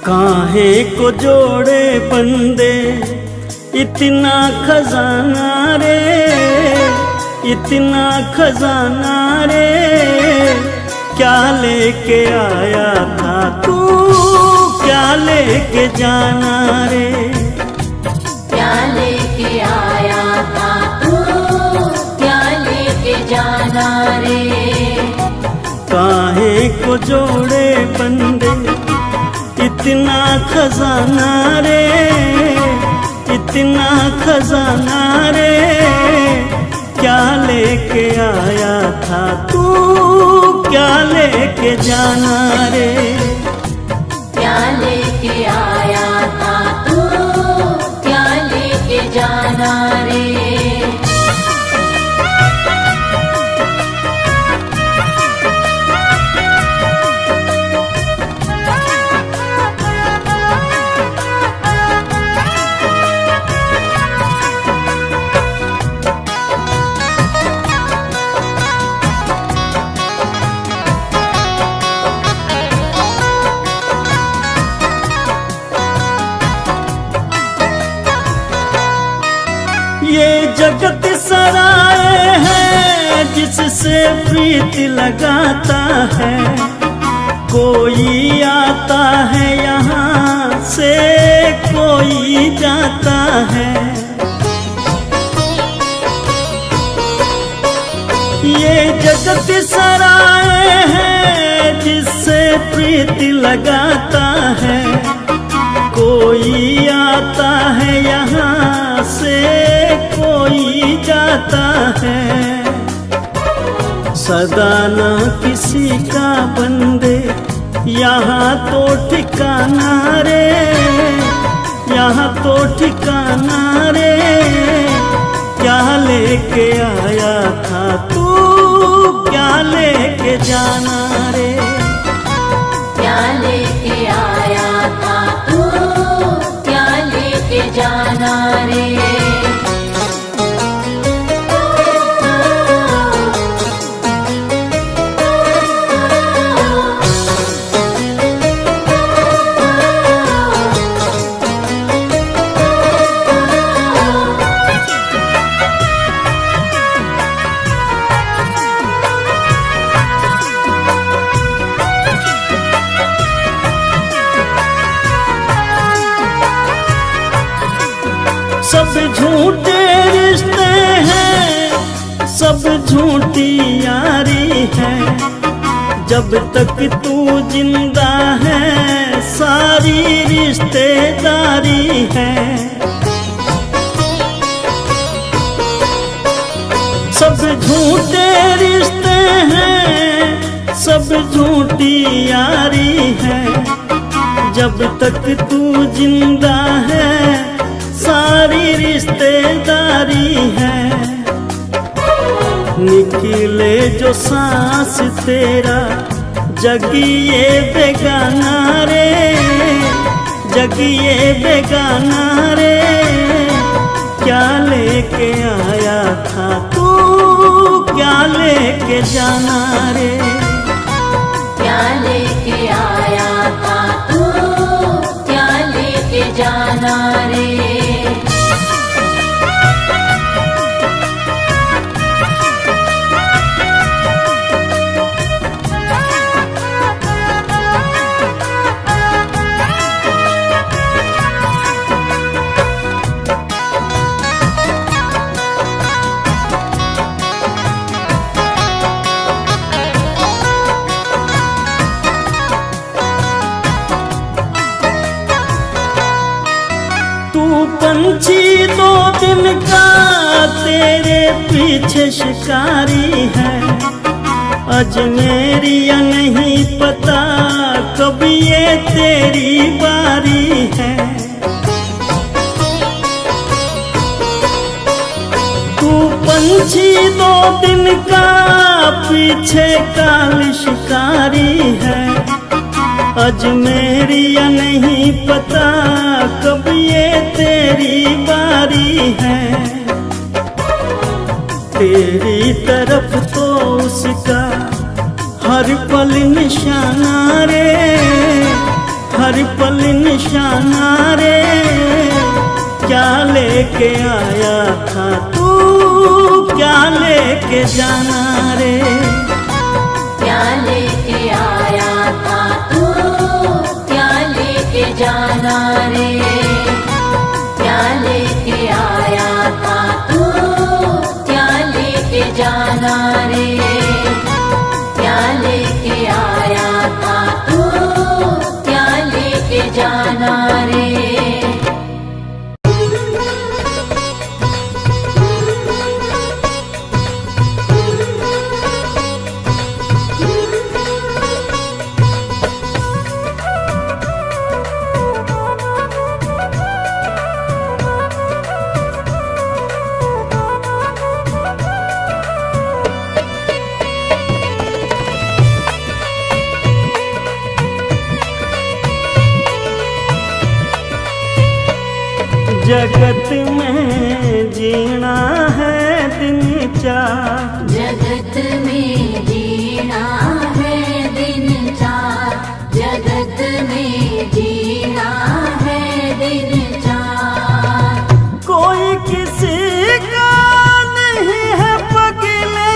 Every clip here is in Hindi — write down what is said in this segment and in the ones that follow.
काहे को जोड़े बंदे इतना खजाना रे, इतना खजाना रे, क्या लेके आया था तू, क्या लेके जाना रे, क्या लेके आया था तू, क्या लेके जाना रे। काहे को जोड़े बंदे इतना खजाना रे, इतना खजाना रे, क्या लेके आया था तू, क्या लेके जाना रे, क्या लेके आया था तू, क्या लेके जाना रे। ये जगत सराय है जिससे प्रीत लगाता है, कोई आता है यहाँ से कोई जाता है। ये जगत सराय है जिससे प्रीत लगाता है, कोई आता है यहाँ से कोई जाता है। सदा ना किसी का बंदे यहाँ तो ठिकाना रे, यहाँ तो ठिकाना रे, क्या लेके आया था तू, क्या लेके जाना रे, क्या लेके आया था तू, क्या लेके जाना रे। सब झूठे रिश्ते हैं, सब झूठी यारी है, जब तक तू जिंदा है सारी रिश्तेदारी है। सब झूठे रिश्ते हैं, सब झूठी यारी है, जब तक तू जिंदा है सारी रिश्तेदारी है। निकले जो सांस तेरा जगिए बेगाना रे, जगिए बेगाना रे, क्या लेके आया था तू, क्या लेके जाना रे, क्या लेके आया था तू, क्या लेके जाना रे। पंछी दो दिन का तेरे पीछे शिकारी है, अजमेरिया नहीं पता कब ये तेरी बारी है। तू पंछी दो दिन का पीछे काल शिकारी है, अजमेरिया नहीं पता कब ये तेरी बारी है। तेरी तरफ तो उसका हर पल निशाना रे, हर पल निशाना रे, क्या लेके आया था तू, क्या लेके जाना रे। क्या लेके आया था तू, क्या लेके जाना रे। क्या लेके आया था तू, क्या लेके जाना रे। क्या लेके आया था तू, क्या लेके जाना रे। जगत में जीना है दिन चार, जगत में जीना है दिन चार। जगत में जीना है दिन चार। कोई किसी का नहीं है पगले,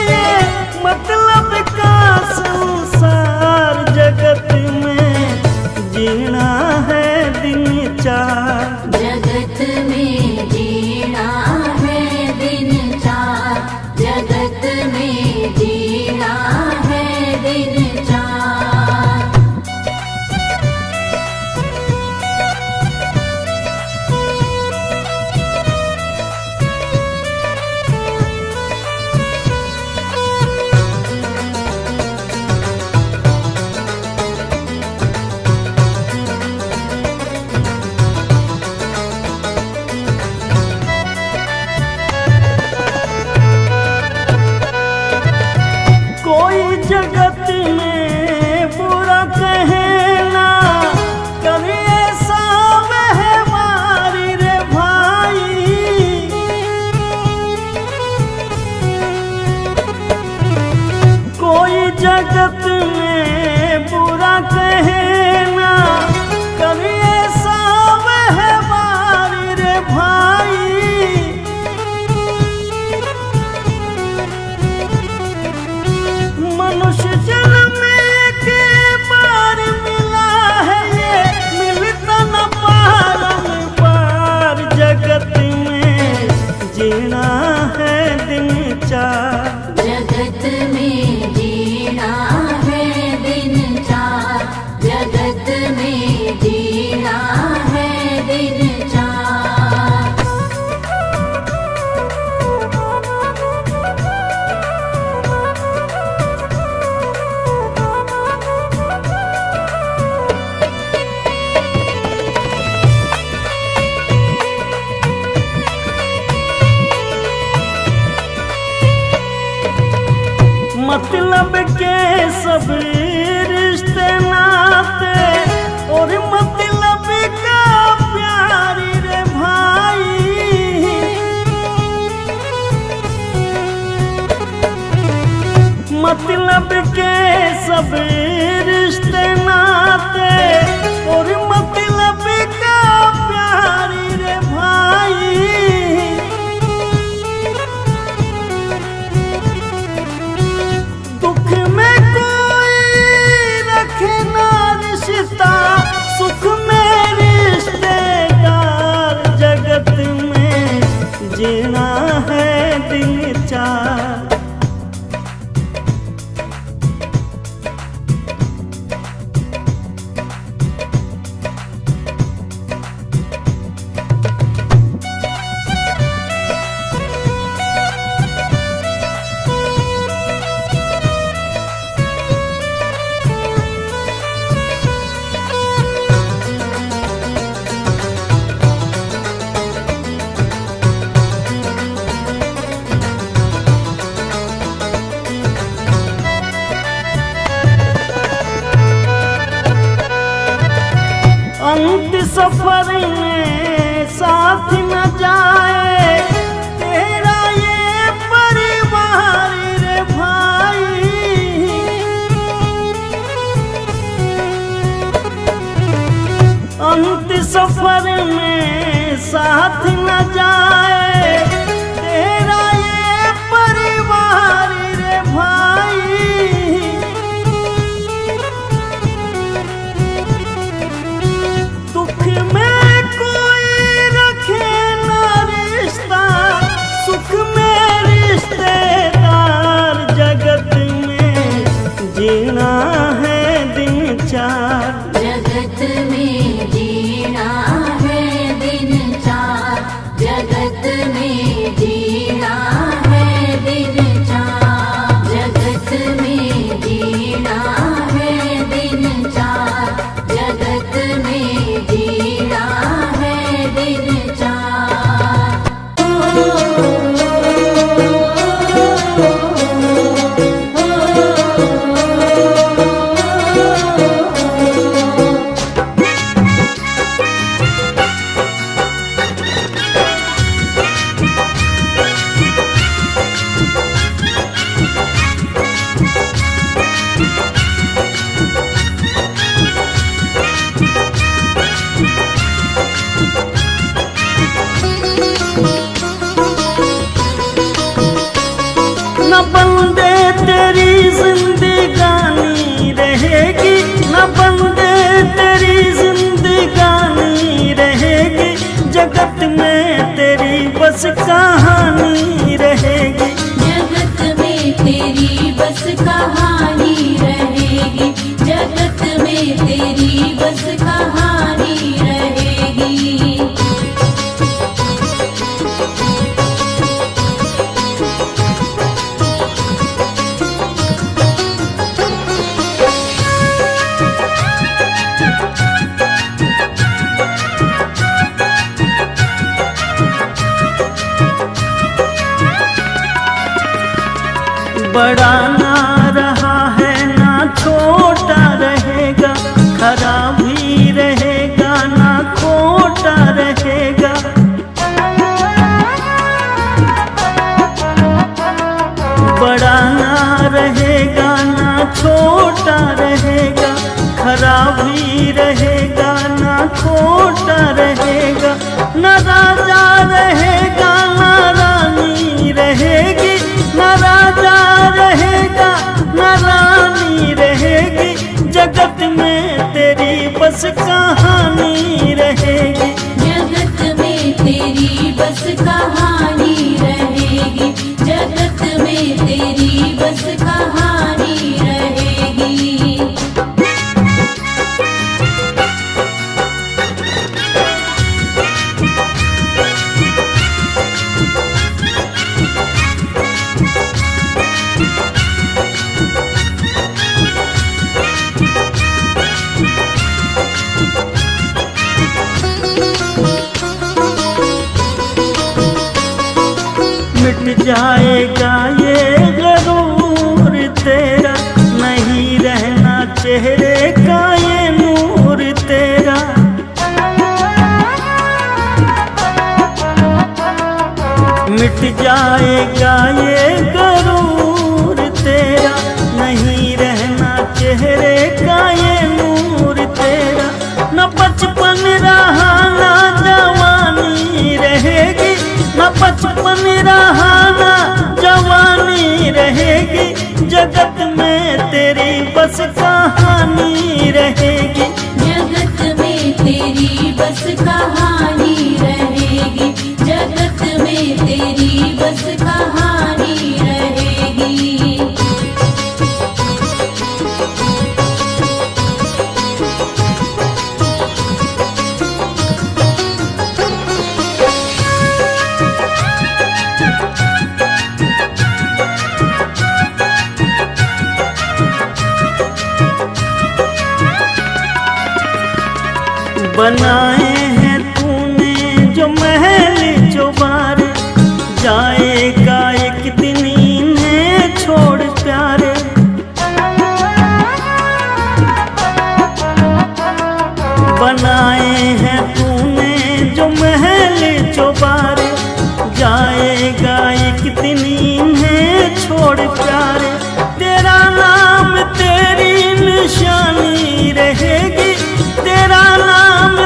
मतलब का संसार। जगत में जीना है दिन चार, जगत में जीना है दिन चार। जगत में जीना है दिन चार। कोई जगत में बुरा कहना, कभी ऐसा व्यवहारी रे भाई। कोई जगत में बुरा कहना, कभी ऐसा व्यवहारी रे भाई। मनुष्य जन्म के बार मिला है, ये मिलता न बारंबार। जगत में जीना है दिन चार, जगत में जीना है दिन चार। जगत में जीना है दिन चार। मतलब के सब रिश्ते नाते, और मतलब का प्यारी रे भाई। मतलब के सब रिश्ते नाते, और मतलब का प्यारी रे भाई। दुख में कोई रखे ना रिश्ता, सुख में रिश्तेदार। जगत में जीना है दिन चार, अंत सफर में साथ न जाए तेरा ये परिवार रे भाई। अंत सफर में साथ न जाए तेरा ये परिवार रे भाई। दुख में कोई रखे ना रिश्ता, सुख में रिश्तेदार, जगत में जीना है दिन चार। जगत में जीना है दिन चार, जगत में जीना है दिन चार, जगत में जीना है दिन चार, जगत में जीना है दिन चार। न बंदे तेरी जिंदगानी रहेगी, न बंदे तेरी जिंदगानी रहेगी, जगत में तेरी बस कहानी रहेगी। जगत में तेरी बस कहानी रहेगी, जगत में तेरी बस कहानी रहेगी। बड़ा ना रहा है ना छोटा रहेगा, खरा भी रहेगा ना खोटा रहेगा। बड़ा ना रहेगा ना छोटा रहेगा, खरा भी रहेगा ना खोटा रहेगा। न राजा रहेगा ना रानी रहेगी, न राजा रहेगा न रानी रहेगी, जगत में तेरी बस कहानी रहेगी। जगत में तेरी बस कहानी रहेगी, जगत में तेरी बस कहानी रहेगी। मिट जाएगा ये गरूर तेरा, नहीं रहना चेहरे का ये नूर तेरा। मिट जाएगा ये गरूर तेरा, नहीं रहना चेहरे का ये नूर तेरा। न बचपन रहा ना जवानी रहेगी, न बचपन रहा ना जवानी रहेगी, जगत में तेरी बस कहानी रहेगी। जगत में तेरी बस कहानी रहेगी, जगत में तेरी बस कहानी रहेगी। बनाए हैं तूने जो महल चौबारे, जाएगा एक दिन इन्हें छोड़ प्यारे। बनाए हैं तूने जो महल चौबारे, जाएगा एक दिन इन्हें छोड़ प्यारे। तेरा नाम तेरी निशानी रहेगी, तेरा नाम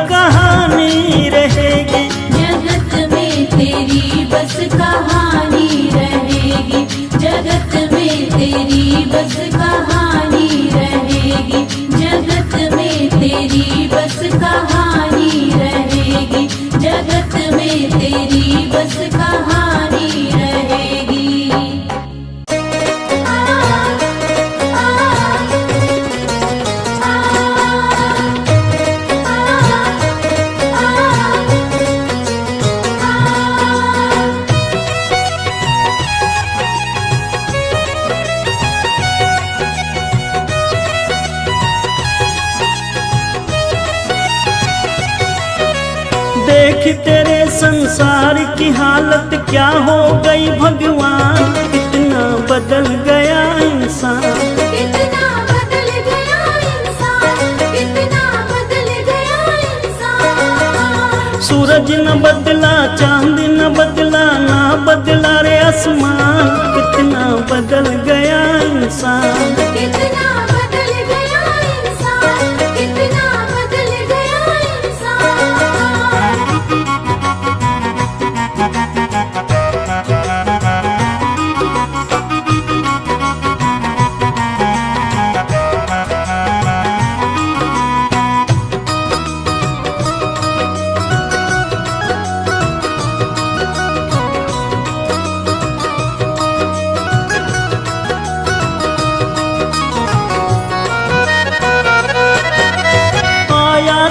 कहानी रहेगी। जगत में तेरी बस कहानी रहेगी, जगत में तेरी बस कहानी रहेगी, जगत में तेरी बस कहानी रहेगी, जगत में तेरी बस कहानी रहेगी। देख तेरे संसार की हालत क्या हो गई भगवान, कितना बदल गया इंसान। कितना बदल गया इंसान, कितना बदल गया इंसान। सूरज न बदला, चांद न बदला, ना बदला रे आसमान, कितना बदल गया इंसान। कितना बदल गया इंसान, कितना बदल गया इंसान।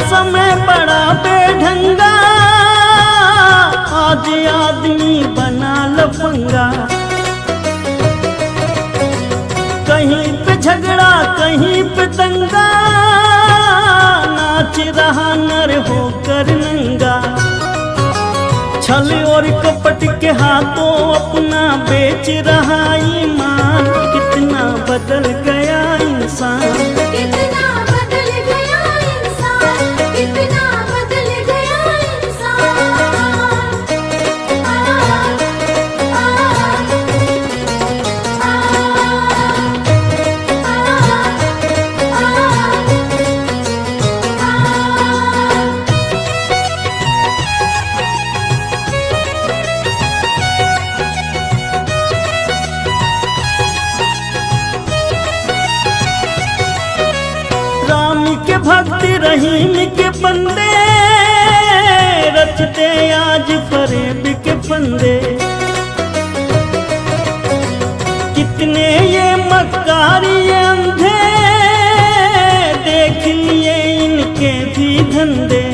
समय बड़ा बेढंगा, आज आदमी बना लफंगा। कहीं पे झगड़ा कहीं पे दंगा, नाच रहा नर होकर नंगा। छल और कपट के हाथों अपना बेच रहा ईमान, कितना बदल गया इंसान। कितना बदल गया इंसान, कितना बदल गया इंसान। राम के भक्त रहीम के बंदे, रचते आज फरेब के फंदे। कितने ये मक्कार ये अंधे, देख लिए इनके भी धंधे।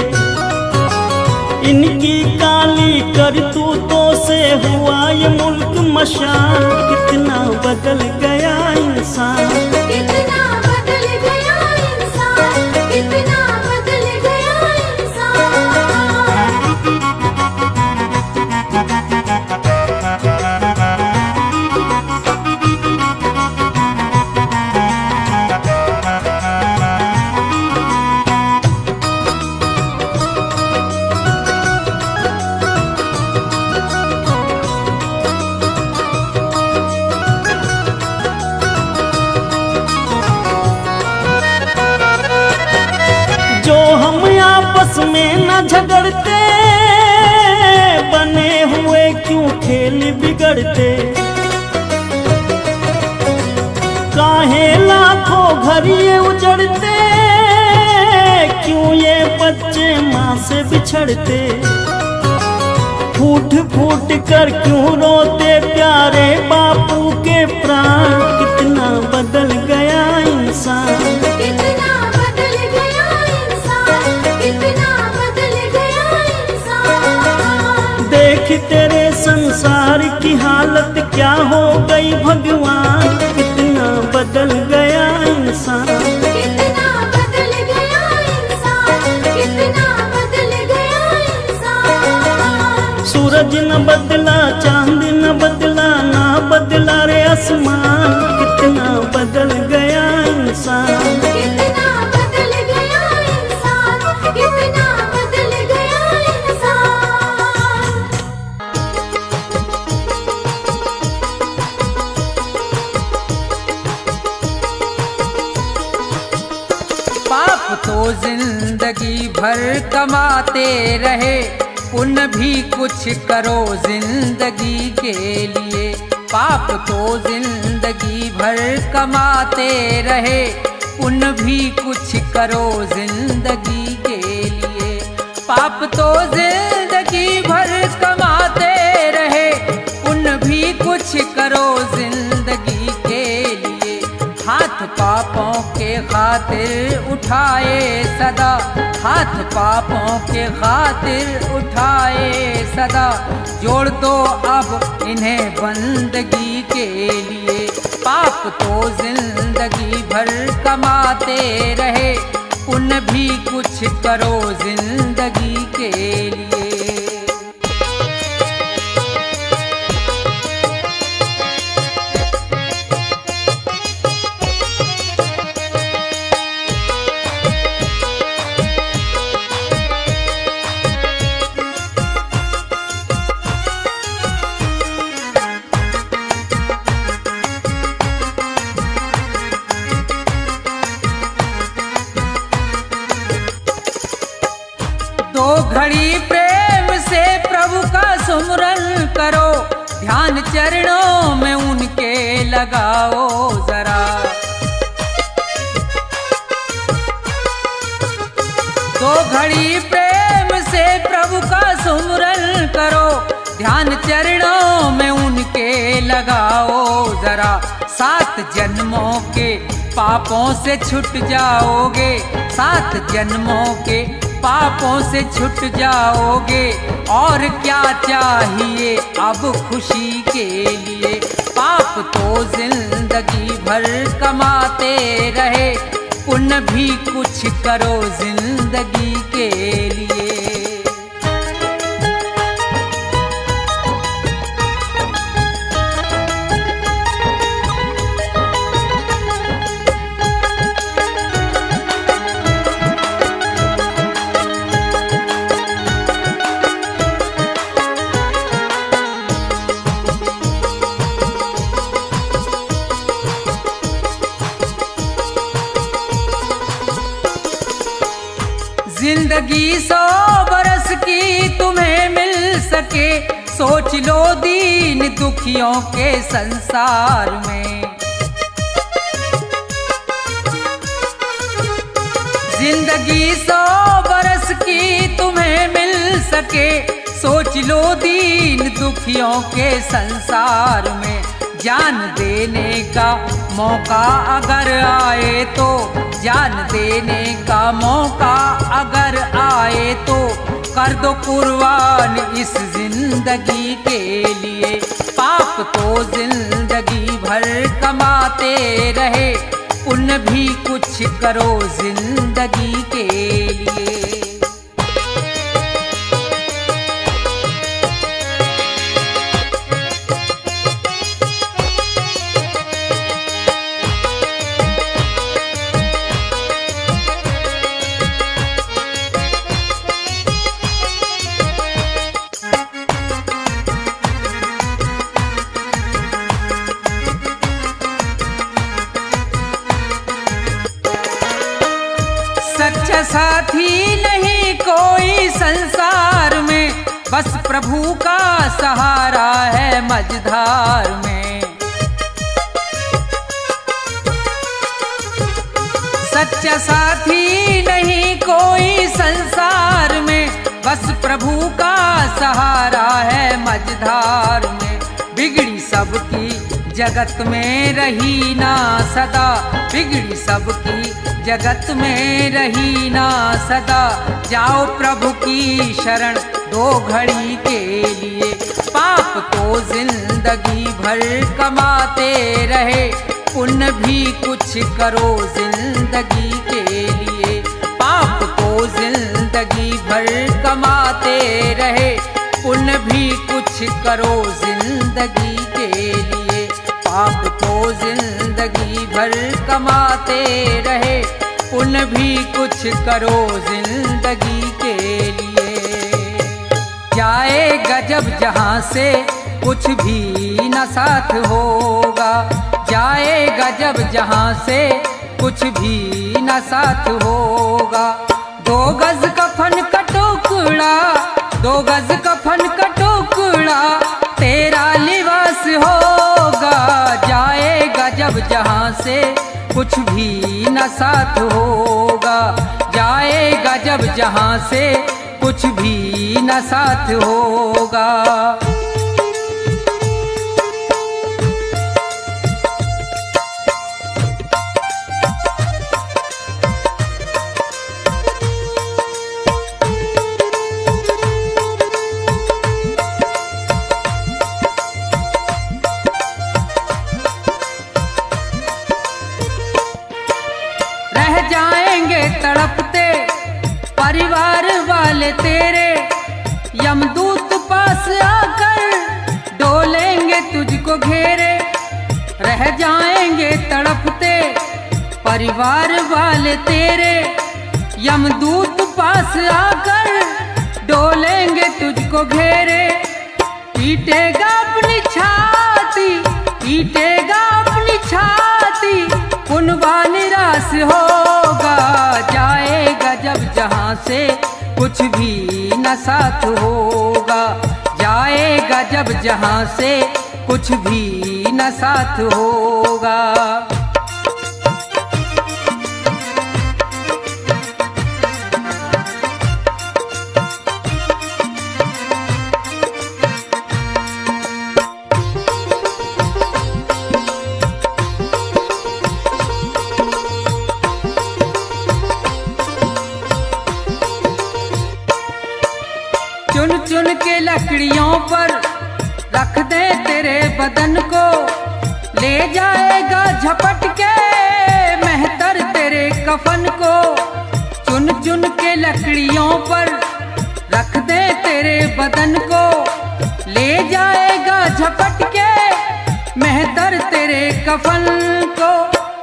इनकी काली करतूतों से हुआ ये मुल्क मशान, कितना बदल गया इंसान। कितना बदल गया इंसान, कितना बदल गया इंसान। जो हम आपस में न झगड़ते, बने हुए क्यों खेल बिगड़ते। काहे लाखों घर ये उजड़ते, क्यों ये बच्चे माँ से बिछड़ते। फूट फूट कर क्यों रोते प्यारे बापू के प्राण, कितना बदल गया इंसान। कितना बदल गया इंसान, कितना बदल गया इंसान। देख तेरे संसार की हालत क्या हो गई भगवान, कितना बदल गया इंसान। कितना बदल गया इंसान, कितना बदल गया इंसान। सूरज न बदला, चांद न बदला, ना बदला रे आसमान, कितना बदल गया इंसान। कितना बदल गया इंसान, कितना बदल गया इंसान। पाप तो जिंदगी भर कमाते रहे, पुण्य भी कुछ करो जिंदगी के लिए। पाप तो जिंदगी भर कमाते रहे, पुण्य भी कुछ करो जिंदगी के लिए। पाप तो जिंदगी भर कमाते रहे, पुण्य भी कुछ करो जिंदगी के लिए। हाथ पापों के खातिर उठाए सदा, हाथ पापों के खातिर उठाए सदा। जोड़ दो अब इन्हें बंदगी के लिए। पाप तो जिंदगी भर कमाते रहे, पुण्य भी कुछ करो जिंदगी के लिए। दो घड़ी प्रेम से प्रभु का सुमरन करो, ध्यान चरणों में उनके लगाओ जरा। दो घड़ी प्रेम से प्रभु का सुमरन करो, ध्यान चरणों में उनके लगाओ जरा। 7 जन्मों के पापों से छूट जाओगे, 7 जन्मों के पापों से छूट जाओगे। और क्या चाहिए अब खुशी के लिए। पाप तो जिंदगी भर कमाते रहे, पुण्य भी कुछ करो जिंदगी के लिए। जिंदगी 100 बरस की तुम्हें मिल सके, सोच लो दीन दुखियों के संसार में। जिंदगी 100 बरस की तुम्हें मिल सके, सोच लो दीन दुखियों के संसार में। जान देने का मौका अगर आए तो, जान देने का मौका अगर आए तो, कर दो कुर्बान इस जिंदगी के लिए। पाप तो जिंदगी भर कमाते रहे, पुण्य भी कुछ करो जिंदगी के लिए। सच्चा साथी नहीं कोई संसार में, बस प्रभु का सहारा है मझधार में। सच्चा साथी नहीं कोई संसार में, बस प्रभु का सहारा है मझधार में। बिगड़ी सबकी जगत में रही ना सदा, बिगड़ी सबकी जगत में रही ना सदा। जाओ प्रभु की शरण 2 घड़ी के लिए। पाप तो जिंदगी भर कमाते रहे, पुण्य भी कुछ करो जिंदगी के लिए। पाप तो जिंदगी भर कमाते रहे, पुण्य भी कुछ करो जिंदगी के लिए। पाप तो जिंदगी भर कमाते रहे, पुण्य भी कुछ करो जिंदगी के लिए। जाएगा जब जहाँ से कुछ भी न साथ होगा, जाएगा जब जहाँ से कुछ भी न साथ होगा। 2 गज कफन का टुकड़ा, 2 गज कफन का टुकड़ा तेरा लिबास होगा। जाएगा जब जहाँ से कुछ भी न साथ होगा। जाएगा जब जहाँ से कुछ भी न साथ होगा। रह जाएंगे तड़पते परिवार वाले तेरे, यमदूत पास आकर डोलेंगे तुझको घेरे। रह जाएंगे तड़पते परिवार वाले तेरे, यमदूत पास आकर डोलेंगे तुझको घेरे। पीटेगा अपनी छाती, पीटेगा अपनी छाती, कुनबा निराश होगा। जाएगा जब जहाँ से कुछ भी न साथ होगा। जाएगा जब जहाँ से कुछ भी न साथ होगा। चुन चुन के लकड़ियों पर रख दे तेरे बदन को, ले जाएगा झपट के मेहतर तेरे कफन को। चुन चुन के लकड़ियों पर रख दे तेरे बदन को, ले जाएगा झपट के मेहतर तेरे कफन को।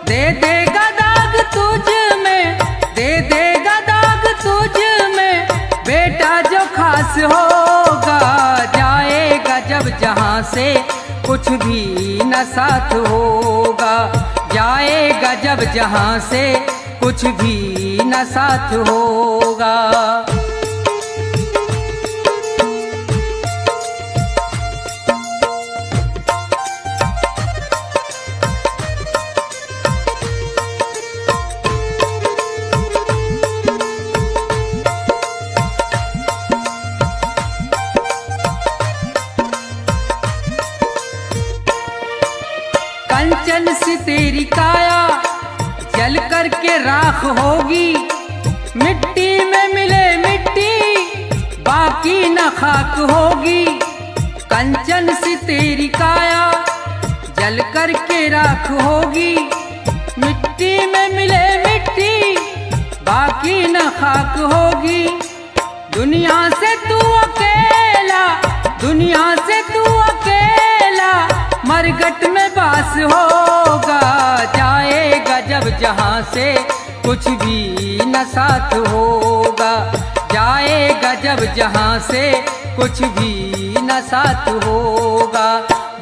दे देगा दाग तुझ में, दे देगा दाग तुझ में, बेटा जो खास होगा। जाएगा जब जहाँ से कुछ भी न साथ होगा। जाएगा जब जहाँ से कुछ भी न साथ होगा। कंचन सी तेरी काया जल करके राख होगी। मिट्टी में मिले मिट्टी बाकी न खाक होगी। कंचन सी तेरी काया जल करके राख होगी। मिट्टी में मिले मिट्टी बाकी न खाक होगी। दुनिया से तू अकेला, दुनिया से तू अकेला मरघट में बास होगा। जाएगा जब जहाँ से कुछ भी न साथ होगा। जाएगा जब जहाँ से कुछ भी न साथ होगा।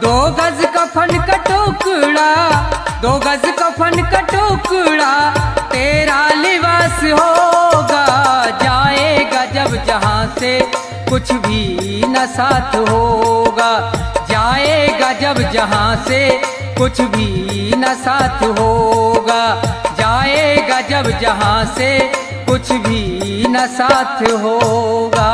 2 गज कफन का टुकड़ा, 2 गज कफन का टुकड़ा तेरा लिबास होगा। जाएगा जब जहाँ से कुछ भी न साथ होगा। जाएगा जब जहाँ से कुछ भी न साथ होगा। जाएगा जब जहाँ से कुछ भी न साथ होगा।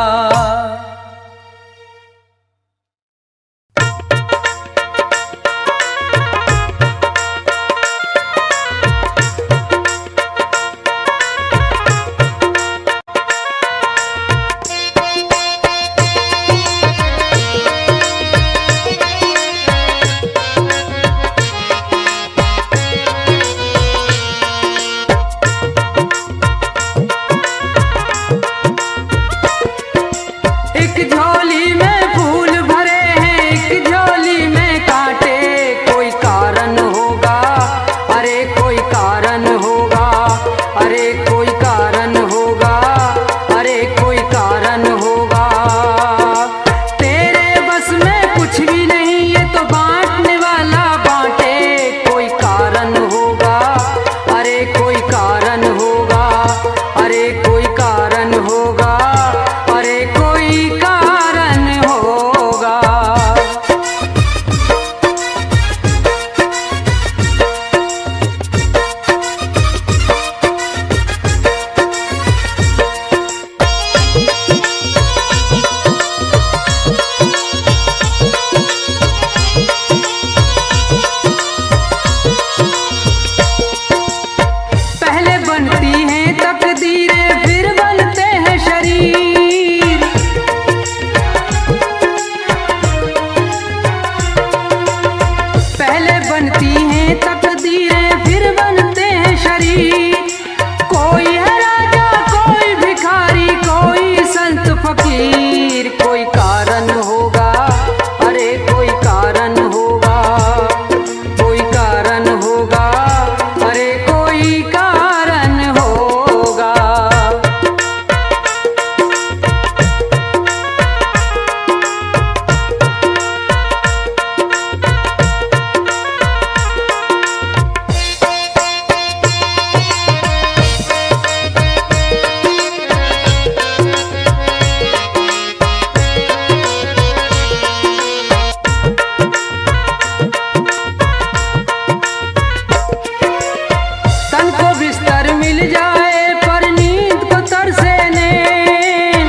तन को बिस्तर मिल जाए पर नींद को तरसे नैन।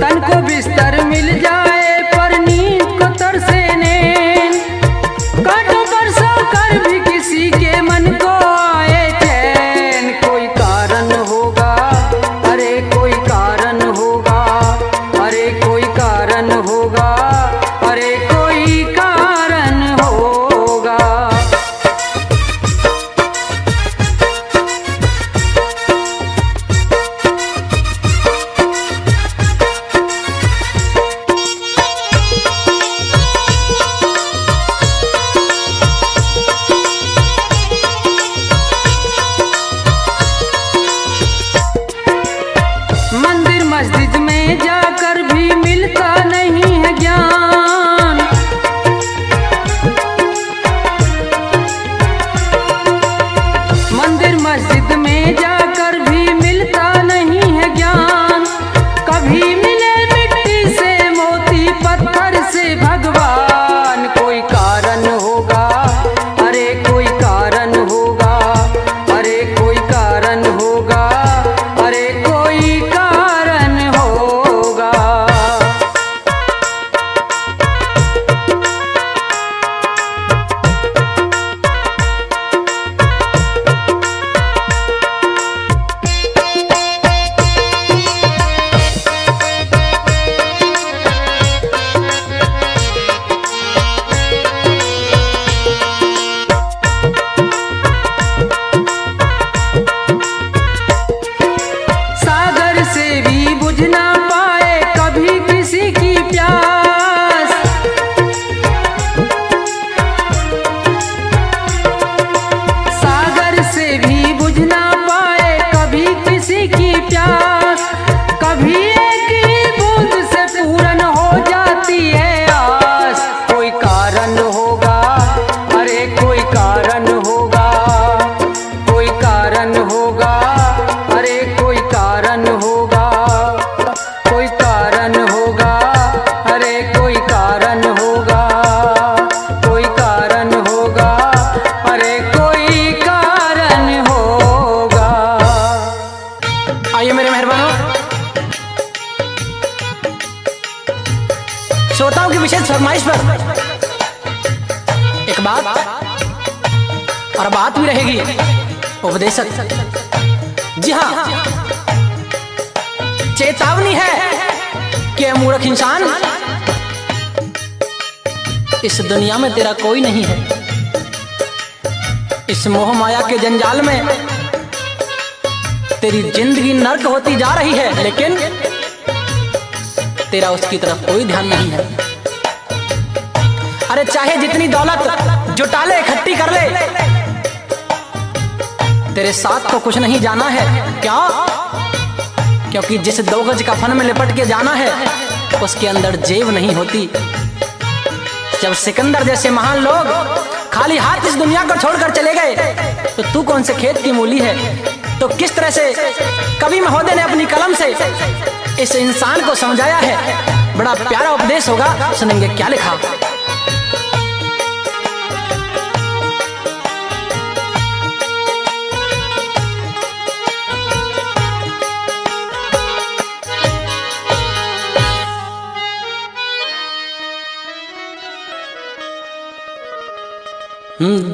तन को बिस्तर मिल जाए पर नींद को तरसे नैन। कांटों पर सोकर भी किसी के मन को आए चैन। कोई कारण होगा, अरे कोई कारण होगा, अरे कोई कारण होगा, अरे कोई कारण होगा। मंदिर मस्जिद में जाकर भी मिलता नहीं है ज्ञान। मंदिर मस्जिद में जाकर भी मिलता नहीं है ज्ञान। कभी मिले मिट्टी से मोती, पत्थर से भगवान। कोई कारण होगा, अरे कोई कारण होगा, अरे कोई कारण होगा, अरे कोई कारण होगा। सागर से भी बुझ ना पाए कभी किसी की प्यास। सागर से भी बुझ ना पाए कभी किसी की प्यास। कभी एक ही बूंद से पूर्ण हो जाती है आस। कोई कारण होगा, अरे कोई कारण होगा, कोई कारण होगा, अरे कोई कारण होगा, कोई कारण होगा, अरे कोई कारण होगा, कोई कारण होगा, अरे कोई कारण होगा। आइए मेरे मेहरबानों, श्रोताओं की विशेष फरमाइश पर एक बात और बात भी रहेगी उपदेशक। जी हाँ, चेतावनी है कि मूर्ख इंसान, इस दुनिया में तेरा कोई नहीं है। इस मोह माया के जंजाल में तेरी जिंदगी नर्क होती जा रही है, लेकिन तेरा उसकी तरफ कोई ध्यान नहीं है। अरे चाहे जितनी दौलत जुटा ले, इकट्ठी कर ले, तेरे साथ तो कुछ नहीं जाना है। क्या? क्योंकि जिस 2 गज कफन में लिपट के जाना है उसके अंदर जेब नहीं होती। जब सिकंदर जैसे महान लोग खाली हाथ इस दुनिया को छोड़कर चले गए, तो तू कौन से खेत की मूली है? तो किस तरह से कवि महोदय ने अपनी कलम से इस इंसान को समझाया है। बड़ा प्यारा उपदेश होगा, सुनेंगे क्या लिखा।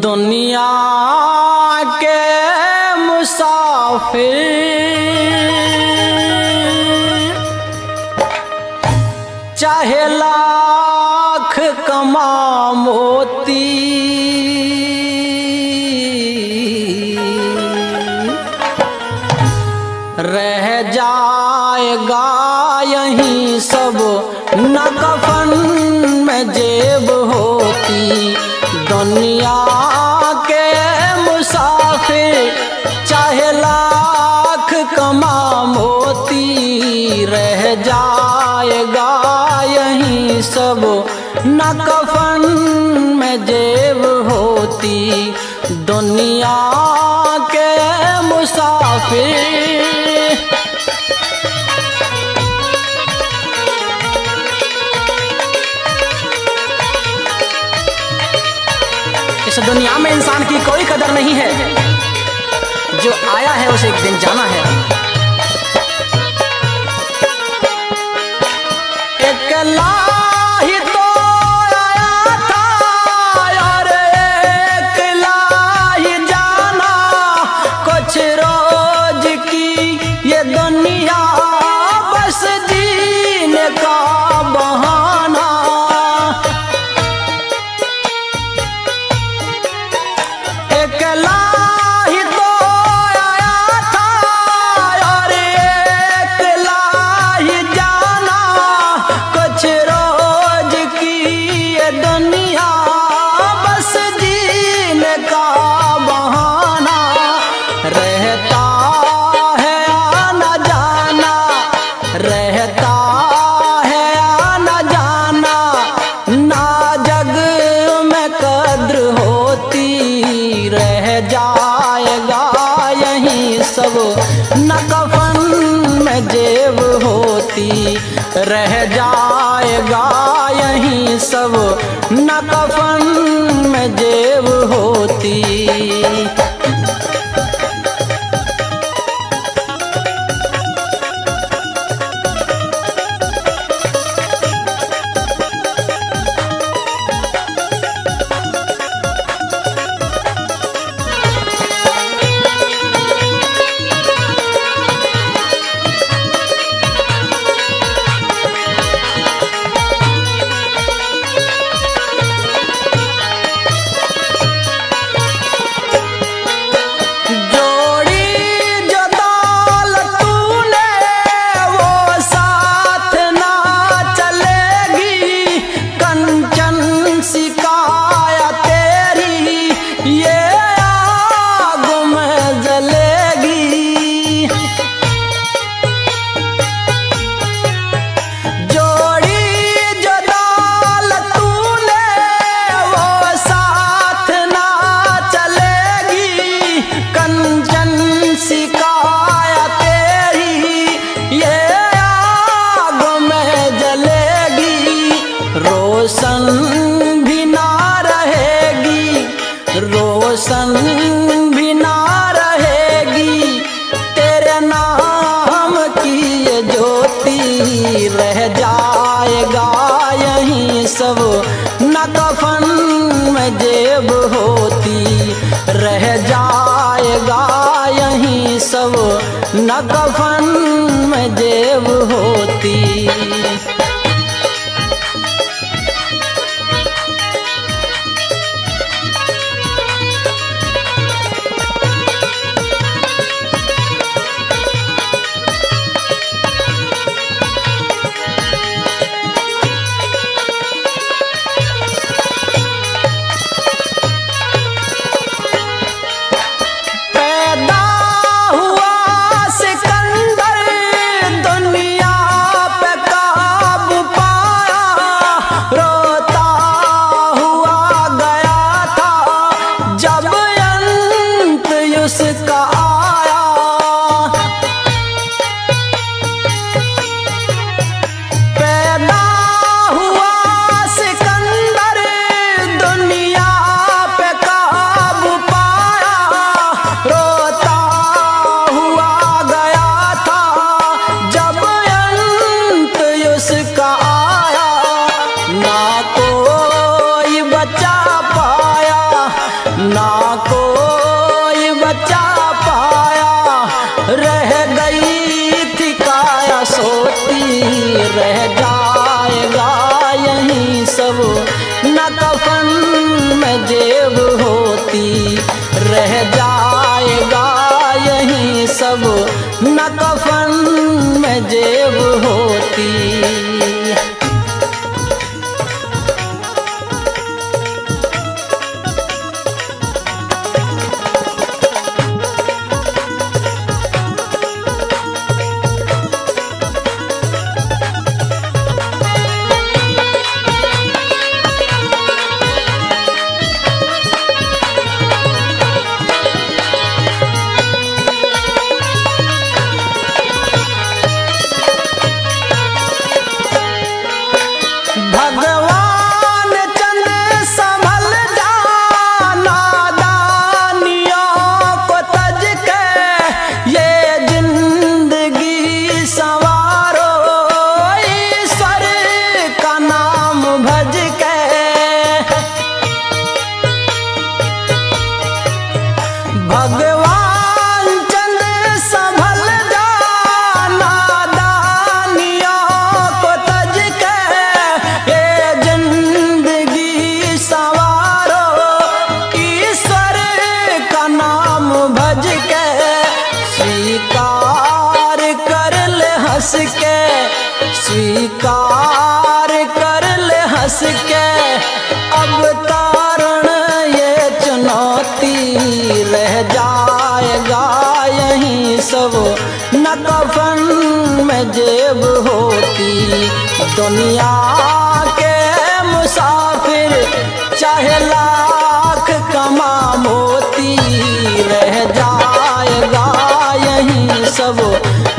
दुनिया के मुसाफिर चाहे लाख कमा मोती, रह जाएगा यहीं सब न कफन में जेब होती। दुनिया के मुसाफिर चाहे लाख कमा मोती, रह जाएगा यहीं सब न कफन में जेब होती। दुनिया के मुसाफिर इस दुनिया में इंसान की कोई कदर नहीं है, जो आया है उसे एक दिन जाना है। अकेला ही तो आया था और अकेला ही जाना, कुछ रोज की ये दुनिया बस जीने का बहाना। अकेला ही तो आया था और अकेला ही जाना, कुछ रोज की ये दुनिया बस जीने का बहाना। रहता है आना जाना, रहता है आना जाना, ना जग में कद्र होती, रह जाएगा यहीं सब, न कफन में जेब होती, रह जाएगा यहीं सब, न कफन में जेब होती। रोशन भी ना रहेगी, रोशन भी ना रहेगी, तेरे नाम की ये ज्योति, रह जाएगा यहीं सब, न कफन में जेब होती, रह जाएगा यहीं सब, न कफन में जेब होती। रह जाएगा यहीं सब, न कफन में जेब होती, रह जाएगा यहीं सब, न कफन में जेब होती। दुनिया के मुसाफिर चाहे लाख कमा मोती, रह जाएगा यहीं सब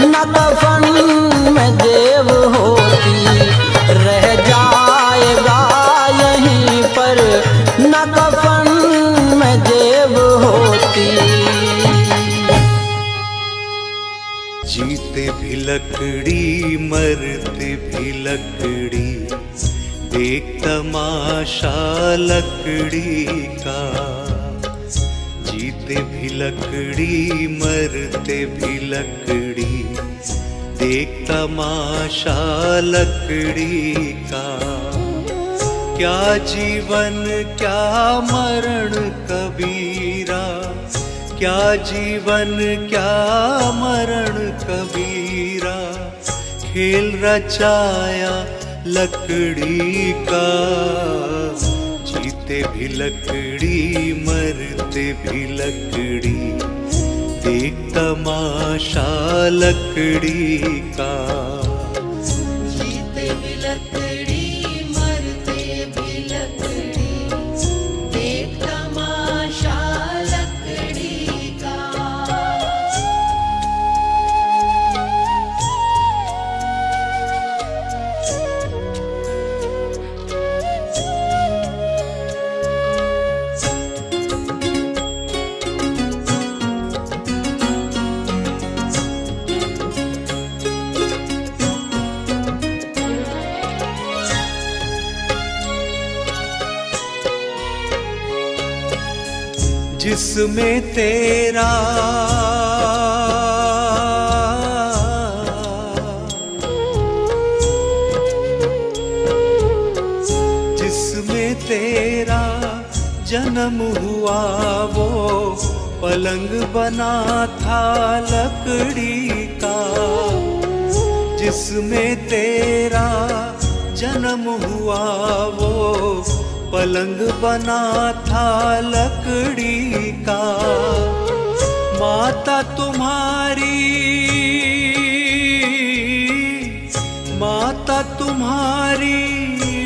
न कफन में जेब होती, रह जाएगा यहीं पर न कफन में जेब होती। जीते भी लकड़ी मरते भी लकड़ी, देख तमाशा लकड़ी का। जीते भी लकड़ी मरते भी लकड़ी, देख तमाशा लकड़ी का। क्या जीवन क्या मरण कबीरा, क्या जीवन क्या मरण कबीरा, खेल रचाया लकड़ी का। जीते भी लकड़ी मरते भी लकड़ी, देख तमाशा लकड़ी का। जीते भी लकड़ी मरते भी लकड़ी, देख तमाशा लकड़ी का। जिसमें तेरा जिसमें तेरा जन्म हुआ वो पलंग बना था लकड़ी का। जिसमें तेरा जन्म हुआ वो पलंग बना था लकड़ी का। माता तुम्हारी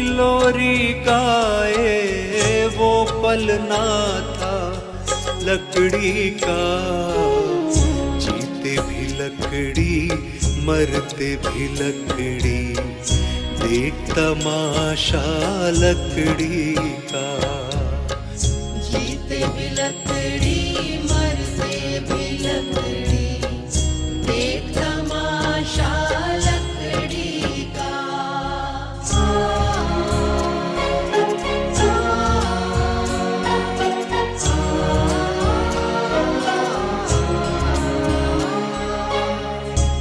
लोरी गाए वो पलना था लकड़ी का। जीते भी लकड़ी मरते भी लकड़ी, देख तमाशा लकड़ी का। जीते भी लकड़ी मरते भी लकड़ी, देख तमाशा लकड़ी का।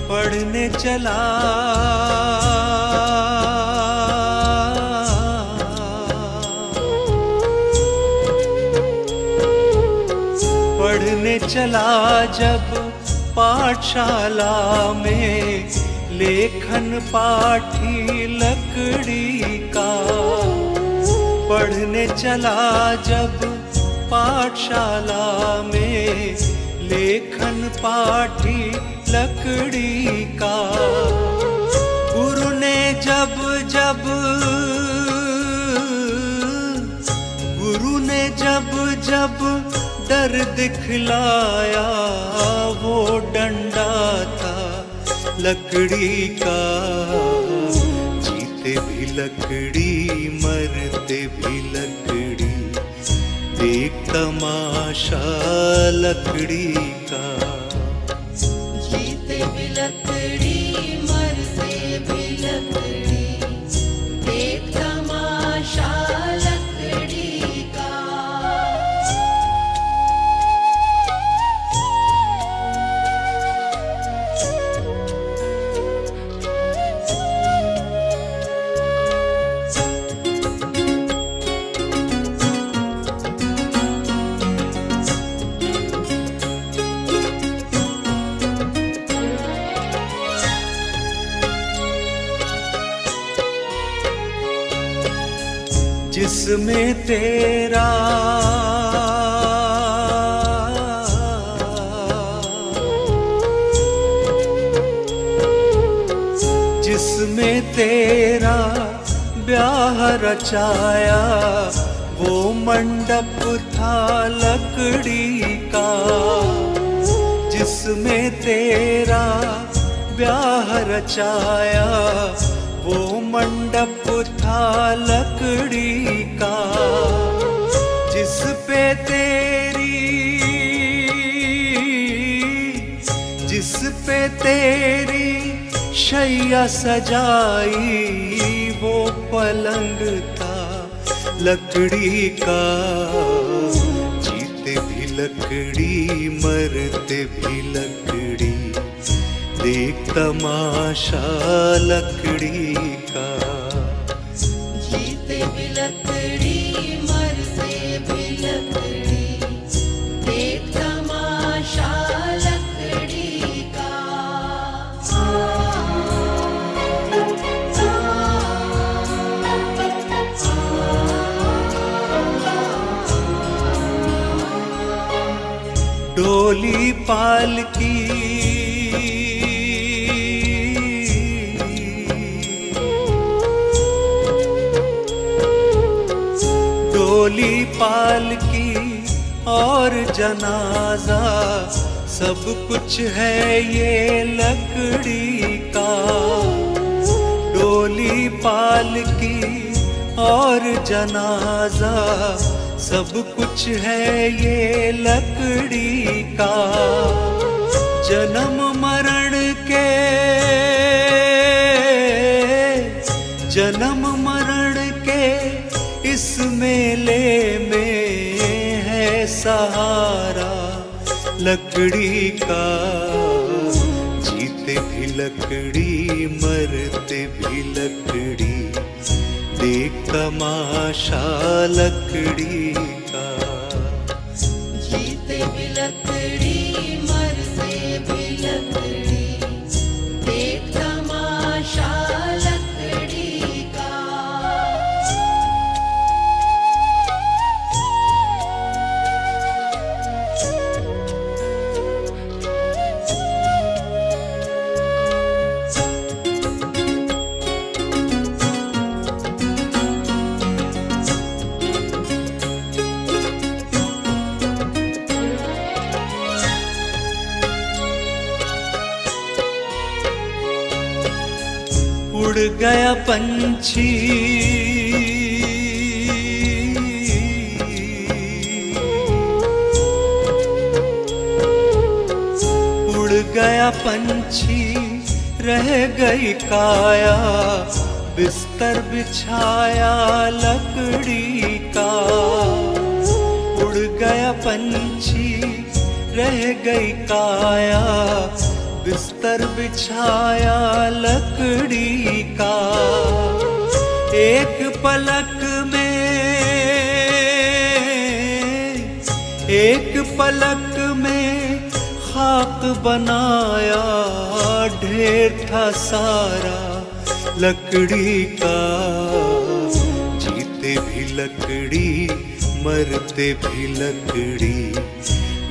पढ़ने चला पढ़ने चला जब पाठशाला में, लेखन पाठी लकड़ी का। पढ़ने चला जब पाठशाला में, लेखन पाठी लकड़ी का। गुरु ने जब डर दिखलाया वो डंडा था लकड़ी का। जीते भी लकड़ी मरते भी लकड़ी, देख तमाशा लकड़ी का। जीते भी लकड़ी मरते भी लकड़ी, देख तमाशा लकड़ी का। जिसमें तेरा जिसमें तेरा ब्याह रचाया वो मंडप था लकड़ी का, जिसमें तेरा ब्याह रचाया वो मंडप था लकड़ी का, जिस पे तेरी शैया सजाई वो पलंग था लकड़ी का। जीते भी लकड़ी मरते भी लकड़ी, देख तमाशा लकड़ी का। जीते भी लकड़ी मरते भी लकड़ी, देख तमाशा लकड़ी का। डोली पालकी डोली पालकी और जनाजा सब कुछ है ये लकड़ी का। डोली पालकी और जनाजा सब कुछ है ये लकड़ी का। जन्म मरण के इस मेले में है सहारा लकड़ी का। जीते भी लकड़ी मरते भी लकड़ी, देख तमाशा लकड़ी का। जीते भी लकड़ी मरते भी लकड़ी, देख तमाशा लकड़ी का। उड़ गया पंछी उड़ गया पंछी, रह गई काया बिस्तर बिछाया लकड़ी का। उड़ गया पंछी, रह गई काया बिस्तर बिछाया लकड़ी का। एक पलक में खाक बनाया ढेर था सारा लकड़ी का। जीते भी लकड़ी मरते भी लकड़ी,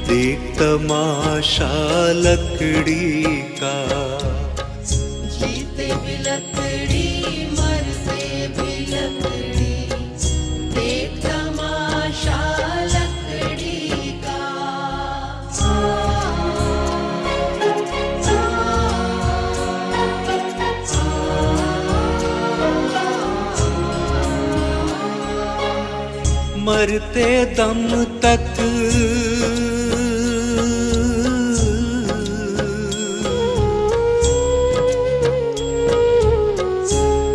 देख तमाशा लकड़ी का। जीते भी लकड़ी मरते भी लकड़ी, देख तमाशा लकड़ी का। मरते दम तक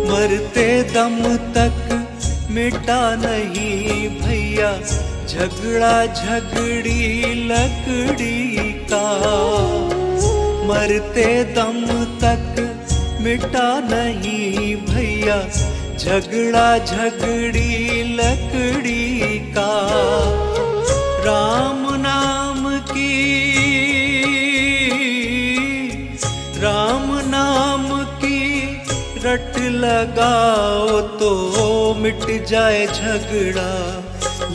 मरते दम तक मिटा नहीं भैया झगड़ा झगड़ी लकड़ी का। मरते दम तक मिटा नहीं भैया झगड़ा झगड़ी लकड़ी का। राम नाम की रट लगाओ तो मिट जाए झगड़ा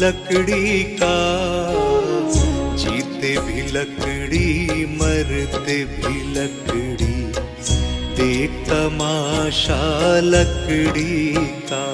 लकड़ी का। जीते भी लकड़ी मरते भी लकड़ी, देख तमाशा लकड़ी का।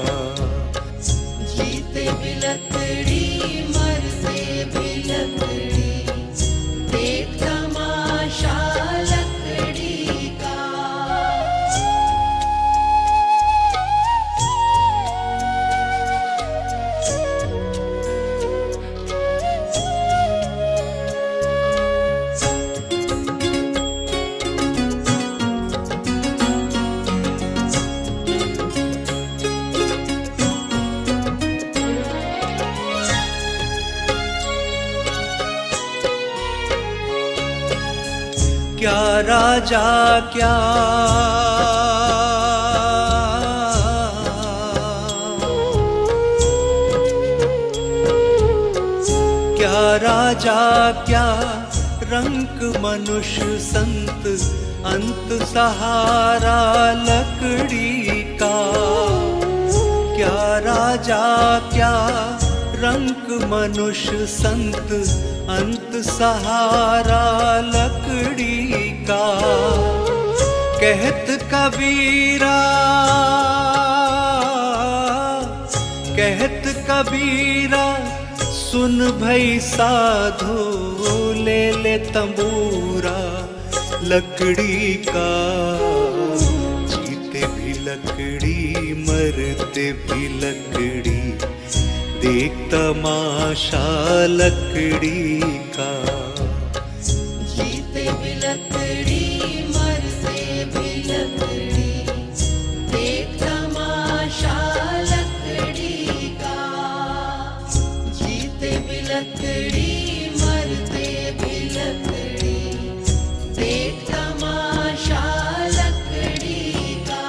क्या राजा क्या क्या राजा क्या रंक मनुष्य संत अंत सहारा लकड़ी का। क्या राजा क्या रंक मनुष्य संत अंत सहारा लकड़ी का। कहत कबीरा कहत कबीरा सुन भई साधो ले ले तंबूरा लकड़ी का। जीते भी लकड़ी मरते भी लकड़ी देख तमाशा लकड़ी का। जीते भी लकड़ी मरते भी लकड़ी देख तमाशा लकड़ी का। जीते भी लकड़ी मरते भी लकड़ी देख तमाशा लकड़ी का।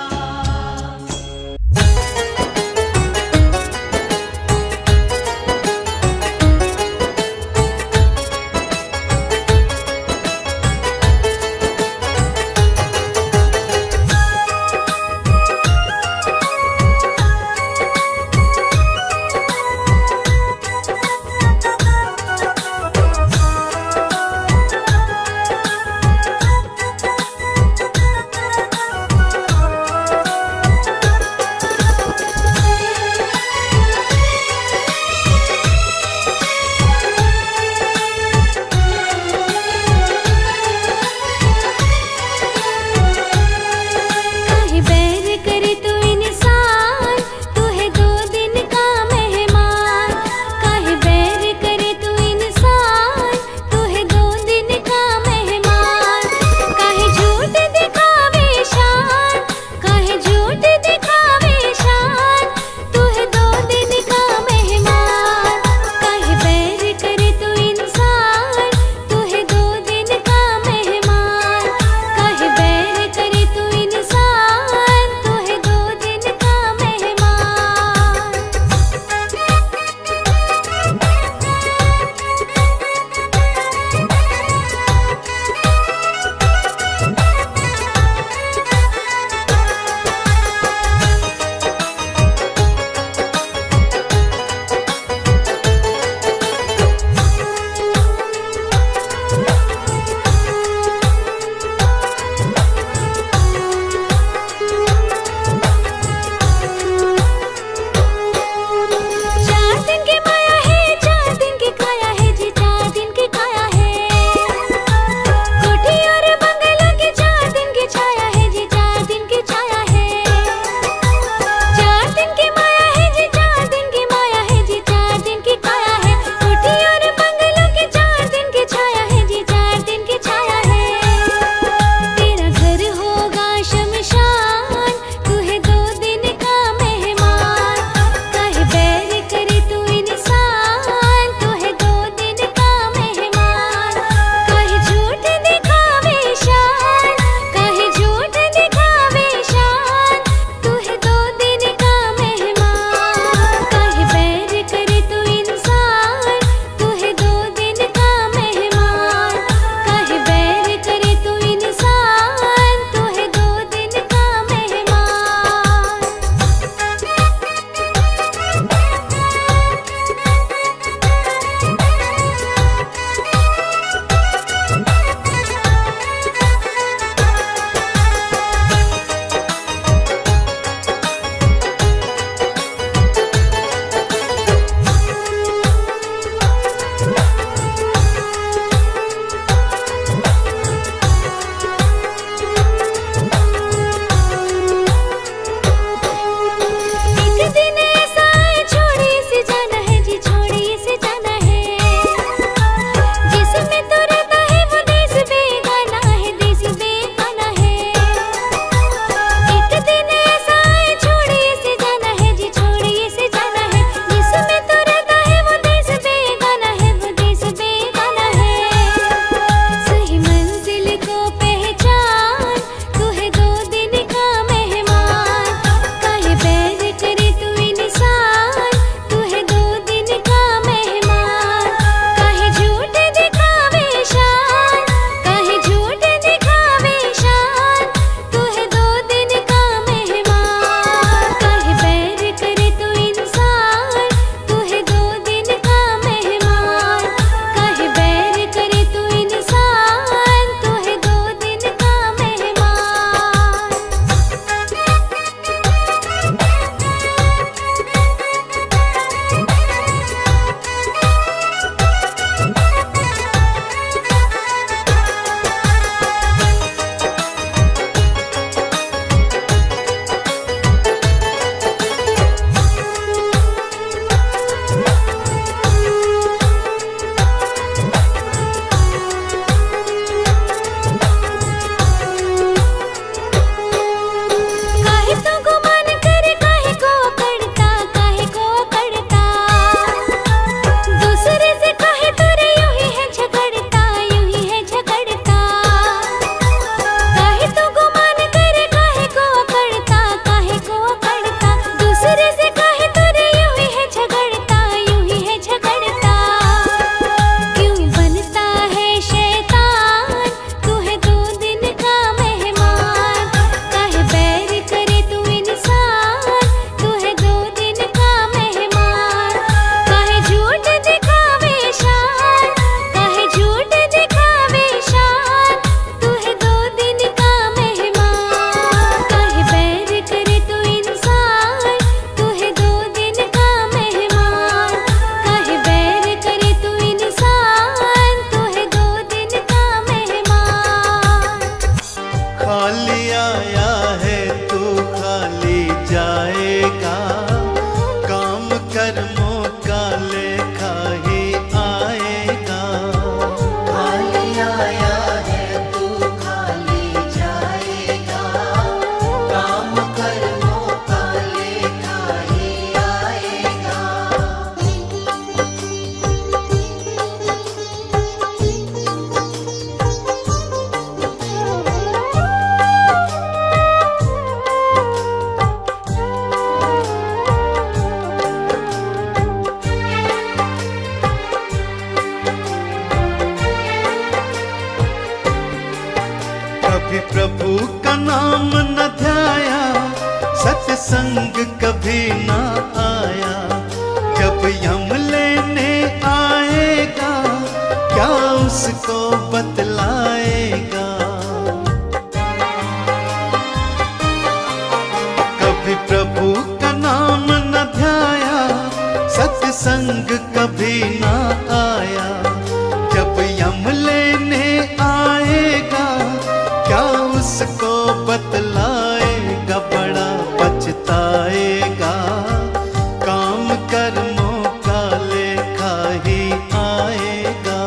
ही आएगा।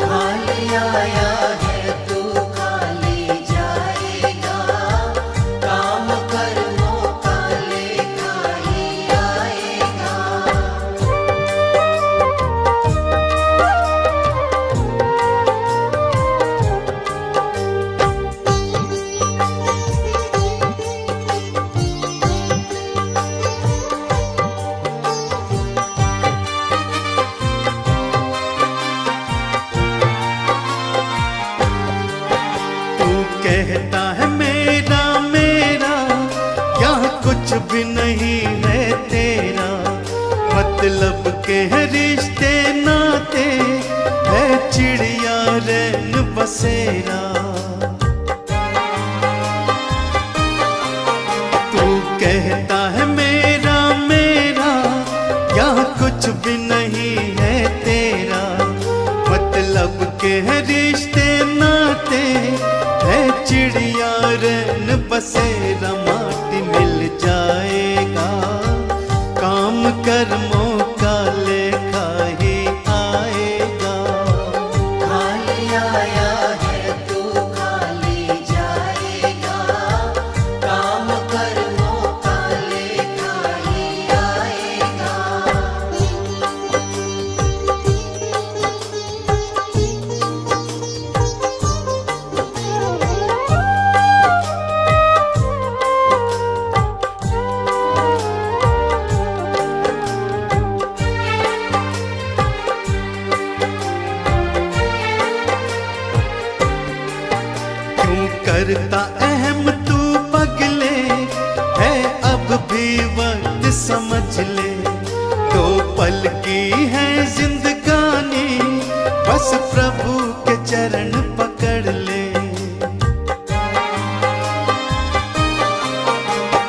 खाली आया है तू खाली जाएगा, काम कर्मों का लेखा ही आएगा। तू कहता है मेरा मेरा, यहाँ कुछ भी नहीं है तेरा। मतलब के है रिश्ते नाते, है चिड़िया रैन बसेरा। तू कहता है मेरा मेरा, यहाँ कुछ भी नहीं है तेरा। मतलब के है रिश्ते नाते, है चिड़िया रैन बसेरा। माटी मिल जाएगा, काम कर्मों का लेखा ही आएगा। खाली आया है तू खाली जाएगा, काम कर्मों का लेखा ही आएगा। क्यों करता अहम तू पगले, है अब भी वक्त समझ ले। दो पल की है जिंदगानी, बस प्रभु के चरण पकड़ ले।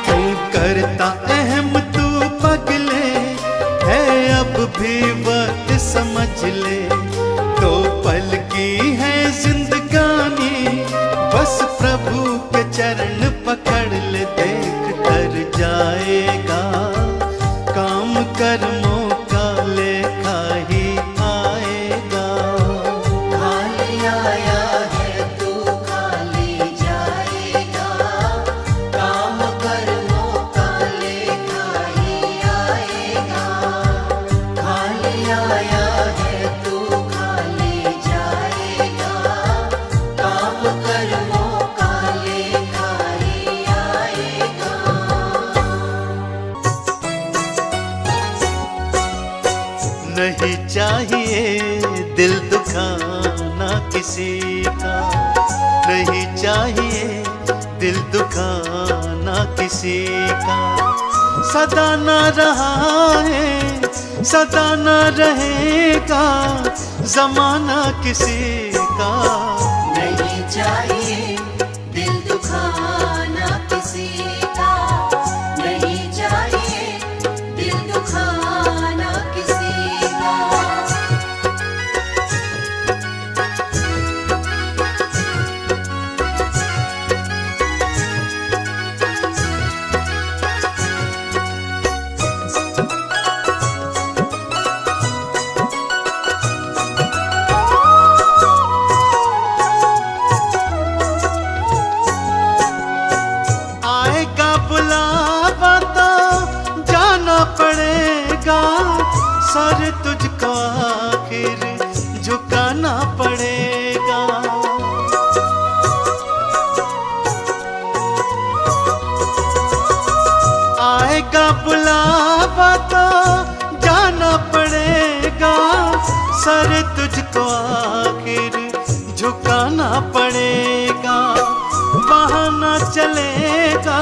क्यों करता अहम तू पगले, है अब भी वक्त समझ ले। दो पल की है जिंदगानी, बस प्रभु के चरण पकड़ ले। देख कर जाएगा, काम कर्मों का लेखा ही आएगा। खाली आया है तू खाली जाएगा, काम कर्मों का लेखा ही आएगा। खाली आया है तू खाली जाएगा, काम कर्मों का लेखा ही आएगा। नहीं चाहिए दिल दुखाना किसी का, नहीं चाहिए दिल दुखाना किसी का। सदा न रहा है, सदा न रहेगा जमाना किसी का। नहीं चाहिए दिल दुखाना किसी का, नहीं चाहिए दिल दुखाना किसी का। आएगा बुलावा तो जाना पड़ेगा, सर तुझको आखिर झुकाना पड़ेगा। आएगा बुलावा तो जाना पड़ेगा, सर तुझको आखिर झुकाना पड़ेगा। बहाना चलेगा,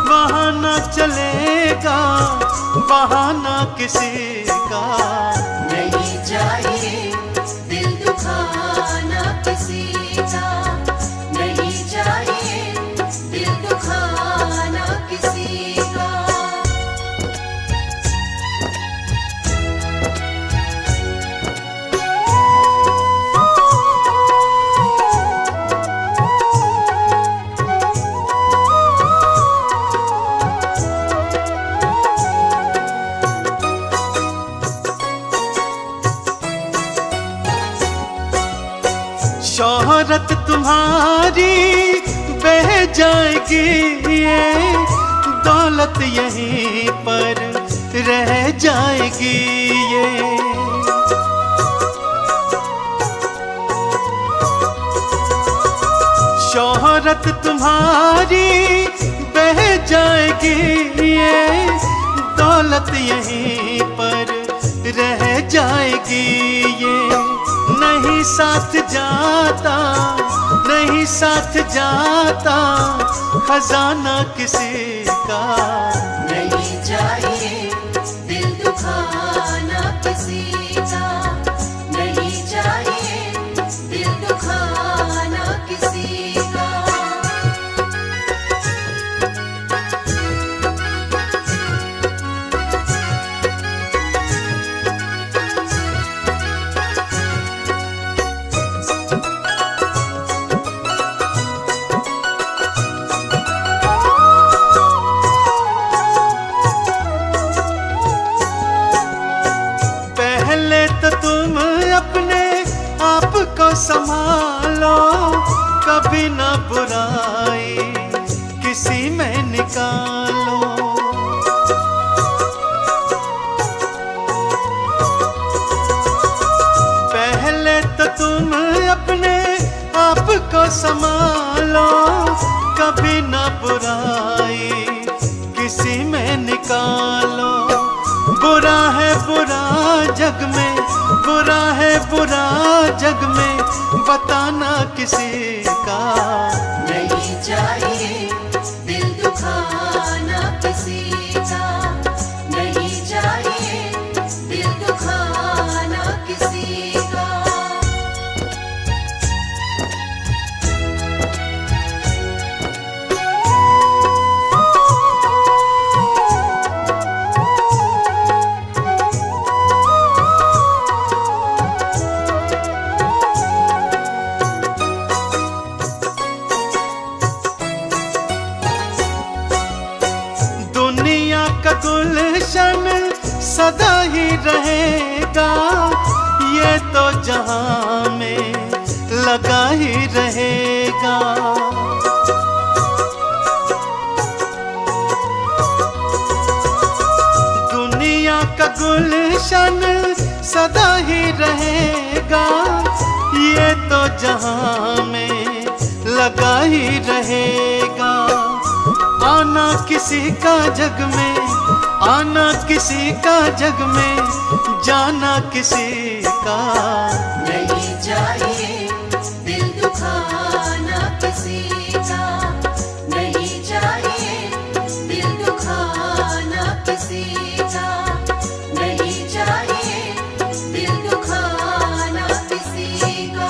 बहाना चलेगा, बहाना किसी का। नहीं चाहिए दिल दुखाना किसी का, नहीं चाहिए दिल दुखाना किसी का। शोहरत तुम्हारी बह जाएगी, ये दौलत यहीं पर रह जाएगी। ये शोहरत तुम्हारी बह जाएगी, ये दौलत यहीं पर रह जाएगी। ये नहीं साथ जाता, नहीं साथ जाता खजाना किसी का। नहीं चाहिए दिल दुखाना किसी का, नहीं चाहिए दिल दुखाना किसी का। पहले तो तुम अपने आप को संभालो, कभी ना बुराई किसी में निकालो। पहले तो तुम अपने आप को संभालो, कभी ना बुराई किसी में निकालो। बुरा है बुरा जग में, बुरा है बुरा जग में बताना किसी का। नहीं चाहिए दिल दुखाना किसी का, नहीं चाहिए दिल दुखाना किसी का। दुनिया का गुलशन सदा ही रहेगा, ये तो जहां में लगा ही रहेगा। दुनिया का गुलशन सदा ही रहेगा, ये तो जहां में लगा ही रहेगा। आना किसी का जग में, आना किसी का जग में, जाना किसी का। नहीं चाहिए दिल दुखाना किसी का, नहीं चाहिए दिल दुखाना किसी का, नहीं चाहिए दिल दुखाना किसी का।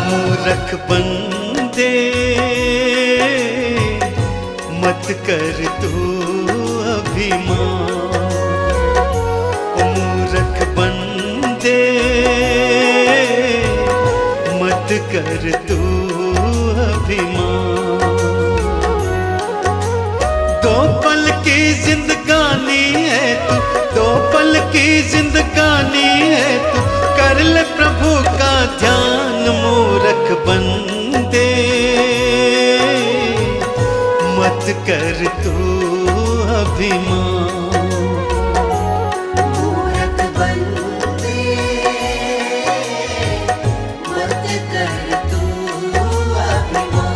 मूर्ख बंदे मत कर तू अभिमान। ओ मूर्ख बंदे मत कर तू अभिमान। दो पल की जिंदगानी है तू, दो पल की जिंदगानी है तू, कर ले प्रभु का ध्यान। मूर्ख बंदे मत कर तू अभिमान। मूर्ख बंदे मत कर तू अभिमान।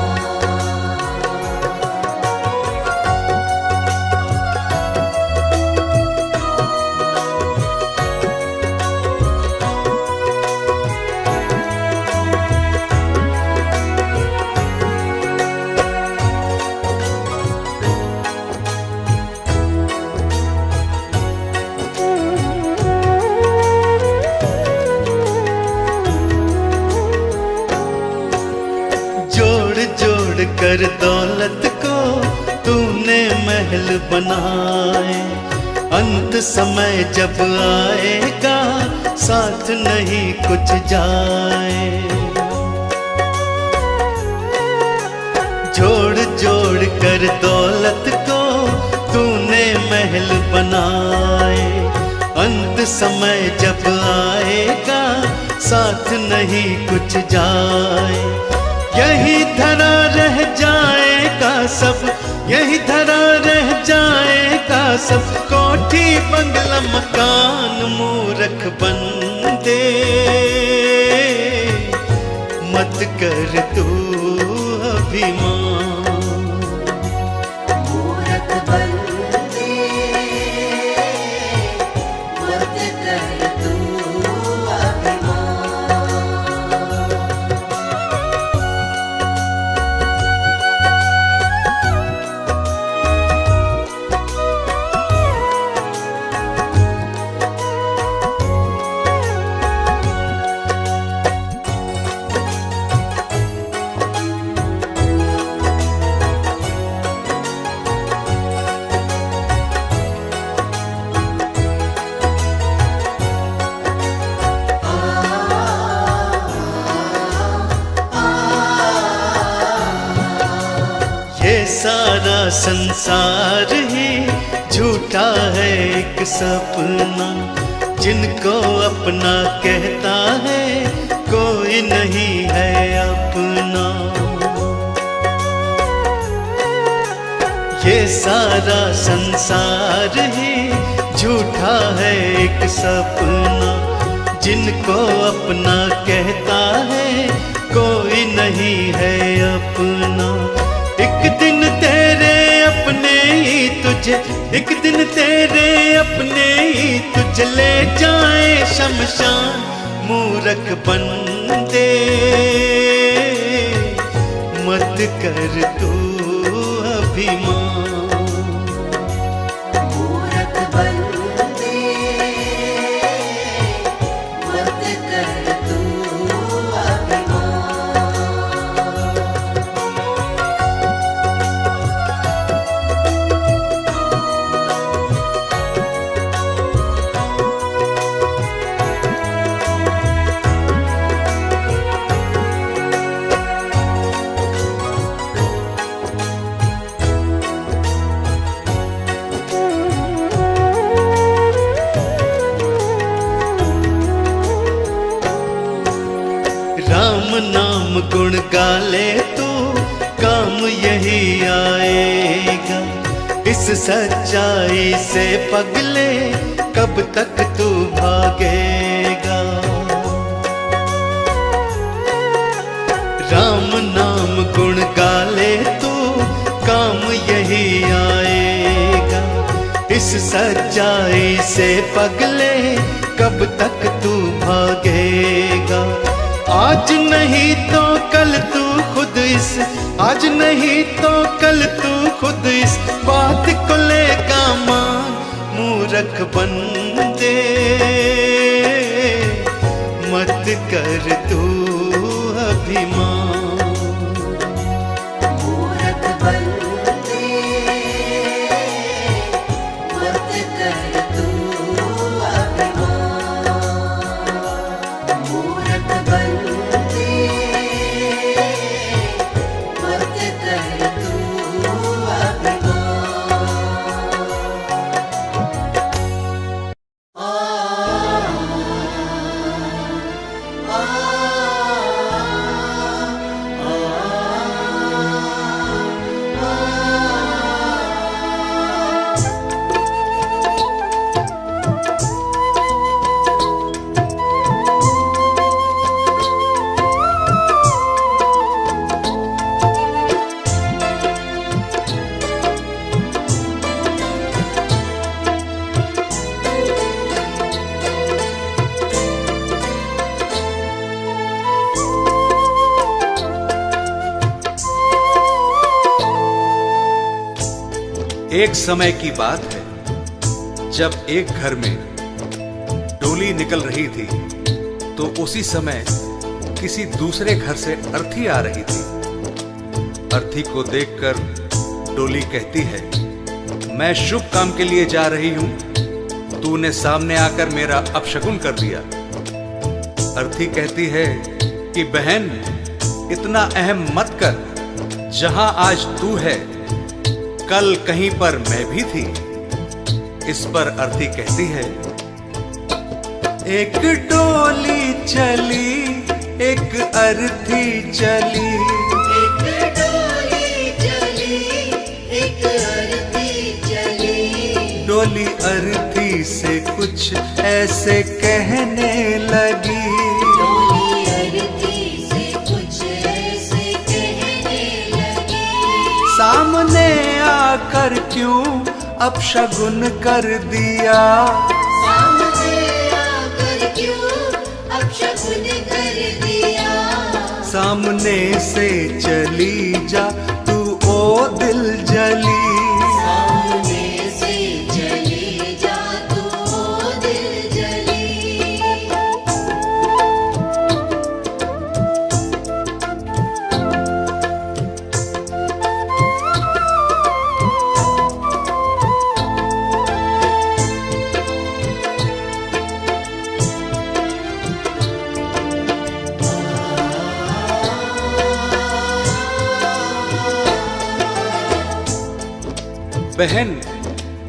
कर दौलत को तूने महल बनाए, अंत समय जब आएगा साथ नहीं कुछ जाए। जोड़ जोड़ कर दौलत को तूने महल बनाए, अंत समय जब आएगा साथ नहीं कुछ जाए। यही धरा रह जाएगा सब, यही धरा रह जाएगा सब, कोठी बंगला मकान मूर्ख बंदे। मत कर तू अभिमान, मूर्ख बंदे मत कर तू अभिमान। ये सारा संसार ही झूठा है एक सपना, जिनको अपना कहता है कोई नहीं है अपना। ये सारा संसार ही झूठा है एक सपना, जिनको अपना कहता है कोई नहीं है अपना। एक दिन तेरे अपने ही तुझे, एक दिन तेरे अपने ही तुझे ले जाए शमशान, मूर्ख बंदे। मत कर तू अभिमान, मूर्ख बंदे मत कर तू अभिमान। राम नाम गुण गाले तो काम यही आएगा, इस सच्चाई से पगले कब तक तू भागेगा। राम नाम गुण गाले तो काम यही आएगा, इस सच्चाई से पगले कब तक तू भागेगा। आज नहीं तो कल तू खुद इस, आज नहीं तो कल तू खुद इस बात को लेगा मान, मूर्ख बंदे। मत कर तू अभिमान, मूर्ख बंदे मत कर तू अभिमान। मूर्ख बंदे मत कर तू अभिमान। एक समय की बात है, जब एक घर में डोली निकल रही थी तो उसी समय किसी दूसरे घर से अर्थी आ रही थी। अर्थी को देखकर डोली कहती है, मैं शुभ काम के लिए जा रही हूं, तूने सामने आकर मेरा अपशकुन कर दिया। अर्थी कहती है कि बहन, इतना अहम मत कर, जहां आज तू है कल कहीं पर मैं भी थी। इस पर अर्थी कहती है, एक डोली चली एक अर्थी चली, एक डोली चली, एक अर्थी चली। डोली अर्थी से कुछ ऐसे कहने लगी, डोली अर्थी से कुछ ऐसे कहने लगी। सामने आकर क्यों अपशगुन कर दिया, सामने आकर क्यों अपशकुन कर दिया। सामने से चली जा तू ओ दिल जली, सामने से चली जा तू ओ दिल जली। बहन,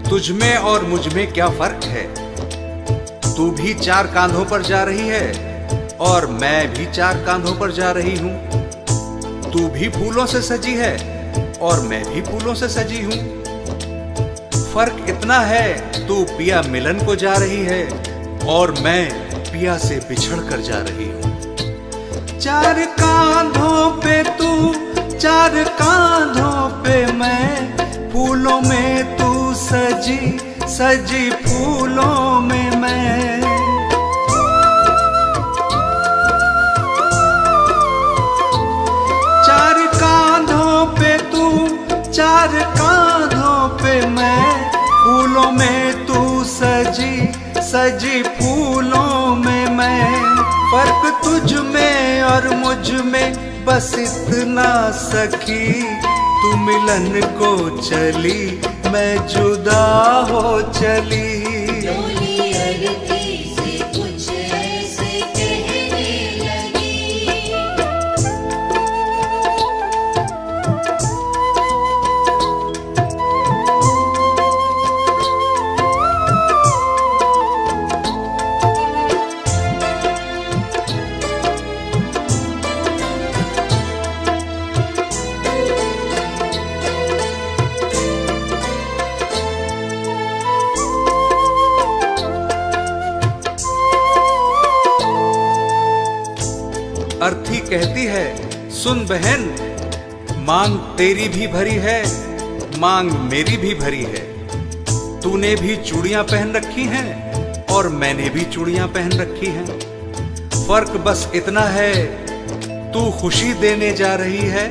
तुझ में और मुझ में क्या फर्क है? तू भी 4 कांधों पर जा रही है और मैं भी 4 कांधों पर जा रही हूं। तू भी फूलों से सजी है और मैं भी फूलों से सजी हूं। फर्क इतना है, तू पिया मिलन को जा रही है और मैं पिया से बिछड़ कर जा रही हूं। 4 कांधों पे तू 4 कांधों पे मैं, फूलों में तू सजी सजी फूलों में मैं। 4 कांधों पे तू 4 कांधों पे मैं, फूलों में तू सजी सजी फूलों में मैं। फर्क तुझ में और मुझ में बस इतना सखी, तू मिलन को चली मैं जुदा हो चली। डोली अर्थी से कुछ ऐसे कहने लगी। अर्थी कहती है, सुन बहन, मांग तेरी भी भरी है, मांग मेरी भी भरी है। तूने भी चूड़ियां पहन रखी हैं और मैंने भी चूड़ियां पहन रखी हैं। फर्क बस इतना है, तू खुशी देने जा रही है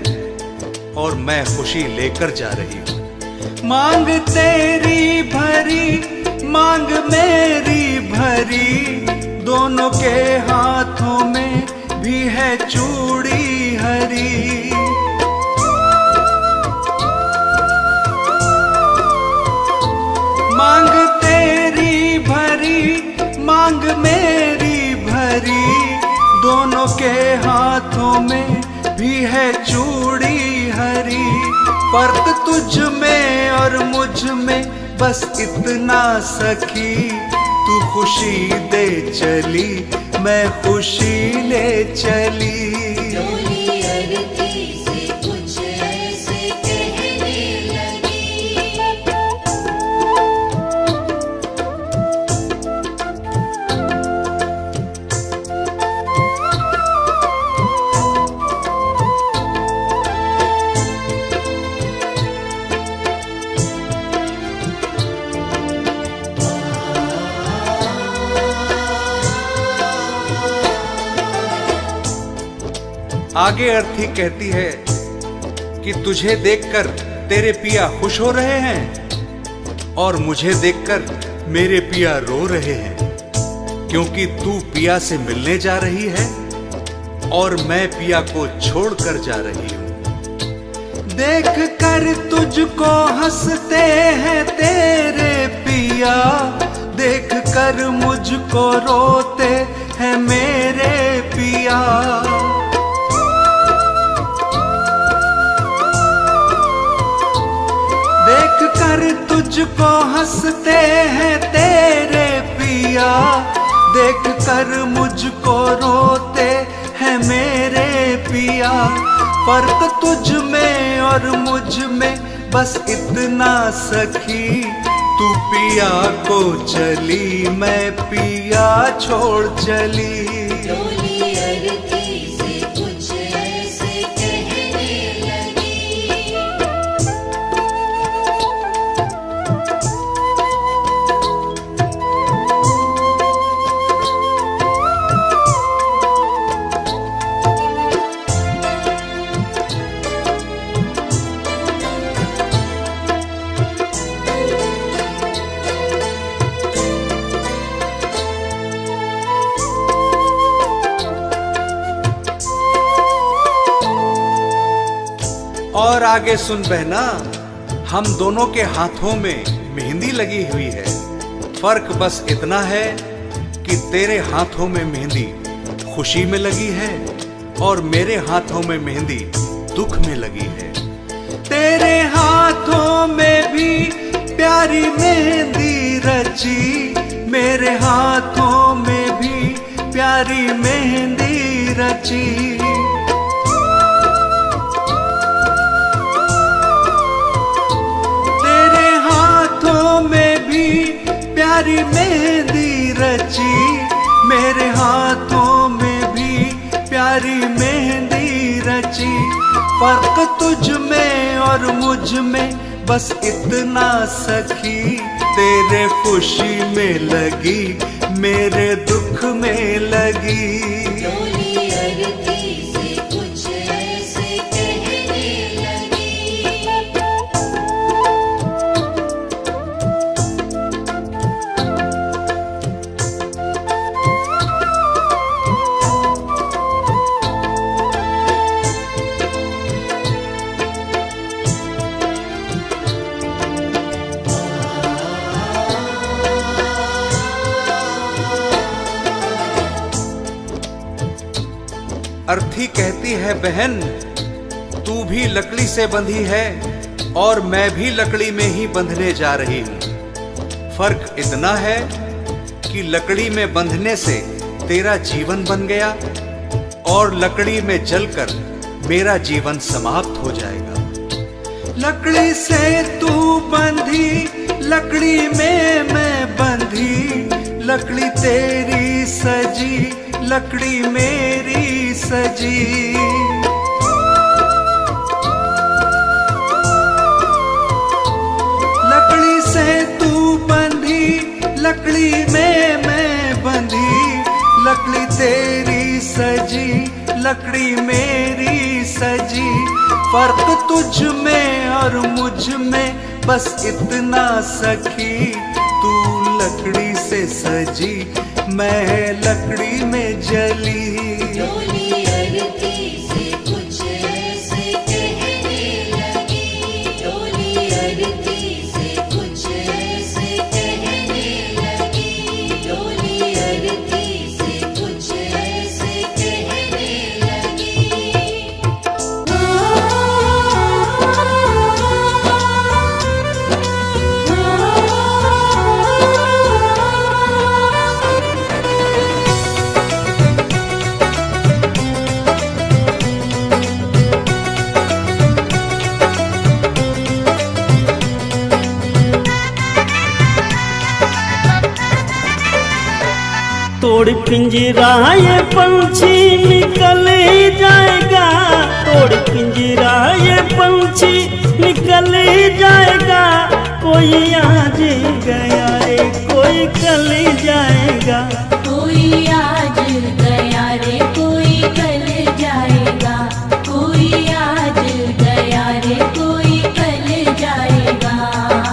और मैं खुशी लेकर जा रही हूं। मांग तेरी भरी मांग मेरी भरी, दोनों के हाथों में भी है चूड़ी हरी। मांग तेरी भरी मांग मेरी भरी, दोनों के हाथों में भी है चूड़ी हरी। फर्क तुझ में और मुझ में बस इतना सखी, तू खुशी दे चली मैं खुशी ले चली। डोली अर्थी से कुछ ऐसे कहने लगी। आगे अर्थी कहती है कि तुझे देखकर तेरे पिया खुश हो रहे हैं और मुझे देखकर मेरे पिया रो रहे हैं, क्योंकि तू पिया से मिलने जा रही है और मैं पिया को छोड़कर जा रही हूं। देख कर तुझको हंसते हैं तेरे पिया, देख कर मुझको रोते हैं मेरे पिया। देख कर तुझको हंसते हैं तेरे पिया, देख कर मुझको रोते हैं मेरे पिया। फर्क तुझ में और मुझ में बस इतना सखी, तू पिया को चली मैं पिया छोड़ चली। डोली अरती से कुछ ऐसे कहने लगी। और आगे सुन बहना, हम दोनों के हाथों में मेहंदी लगी हुई है। फर्क बस इतना है कि तेरे हाथों में मेहंदी खुशी में लगी है और मेरे हाथों में मेहंदी दुख में लगी है। तेरे हाथों में भी प्यारी मेहंदी रची, मेरे हाथों में भी प्यारी मेहंदी रची। तेरे हाथों में भी प्यारी मेहंदी रची, मेरे हाथों में भी प्यारी मेहंदी रची। फर्क तुझ में और मुझ में बस इतना सखी, तेरे खुशी में लगी मेरे दुख में लगी। डोली अरती से कुछ ऐसे कहने लगी। अर्थी कहती है बहन, तू भी लकड़ी से बंधी है और मैं भी लकड़ी में ही बंधने जा रही हूँ। फर्क इतना है कि लकड़ी में बंधने से तेरा जीवन बन गया और लकड़ी में जलकर मेरा जीवन समाप्त हो जाएगा। लकड़ी से तू बंधी, लकड़ी में मैं बंधी, लकड़ी तेरी सजी, लकड़ी मेरी सजी। लकड़ी से तू बंधी, लकड़ी में मैं बंधी, लकड़ी तेरी सजी, लकड़ी मेरी सजी। फर्क तुझ में और मुझ में बस इतना सखी, तू लकड़ी से सजी मैं लकड़ी में जली। डोली अरती से कुछ ऐसे कहने लगी। डोली अरती से कुछ ऐसे कहने लगी। डोली अरती से कुछ ऐसे कहने लगी। तोड़ पिंजरा ये पंछी निकल जाएगा, तोड़ पिंजरा ये पंछी निकल जाएगा। कोई आज गया रे कोई कल जाएगा। कोई आज गया रे कोई कल जाएगा। कोई आज गया रे कोई कल जाएगा।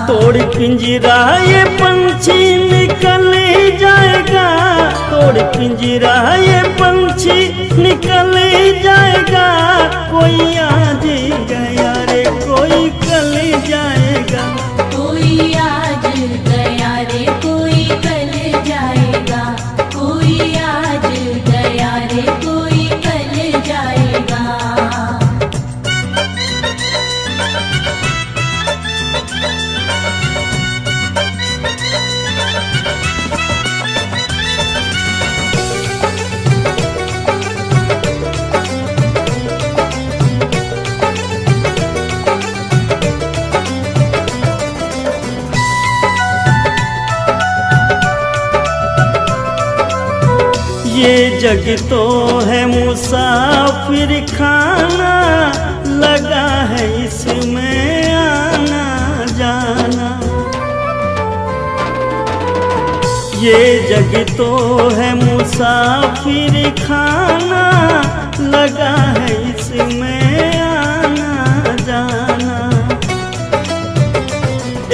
तोड़ पिंजरा ये पंछी निकल जाएगा, तोड़ पिंजरा ये पंछी निकल जाएगा। कोई आज गया रे ये जग तो है मुसाफिर खाना, लगा है इसमें आना जाना। ये जग तो है मुसाफिर खाना, लगा है इसमें आना जाना।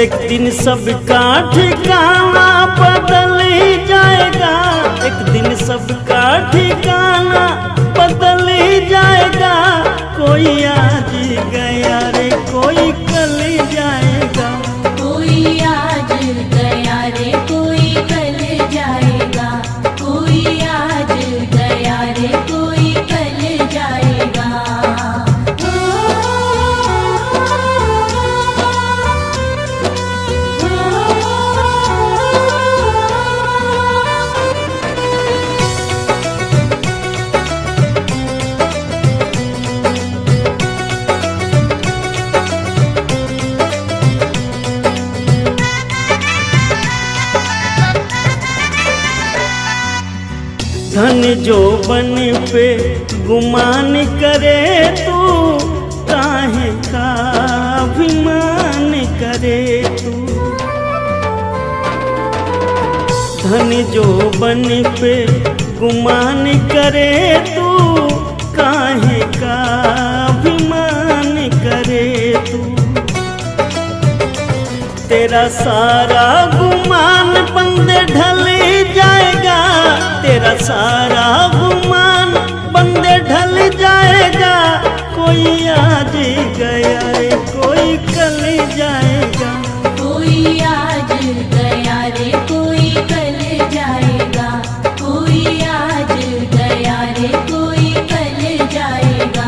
एक दिन सबका ठिकाना बदल जाएगा, एक दिन सबका ठिकाना बदल जाएगा। कोई आज गया रे कोई कल जाएगा, कोई आज गया रे कोई कल जाएगा, कोई आज गया रे कोई कल जाएगा। धन जो बन पे गुमान करे तू, काहे का अभिमान करे तू। धन जो बन पे गुमान करे तू, काहे का अभिमान करे तू। तेरा सारा गुमान बंदे ढल जाएगा, तेरा सारा गुमान बंदे ढल जाएगा। कोई आज गया रे कोई कल जाएगा, कोई आज गया रे कोई कल जाएगा, कोई आज गया रे कोई कल जाएगा।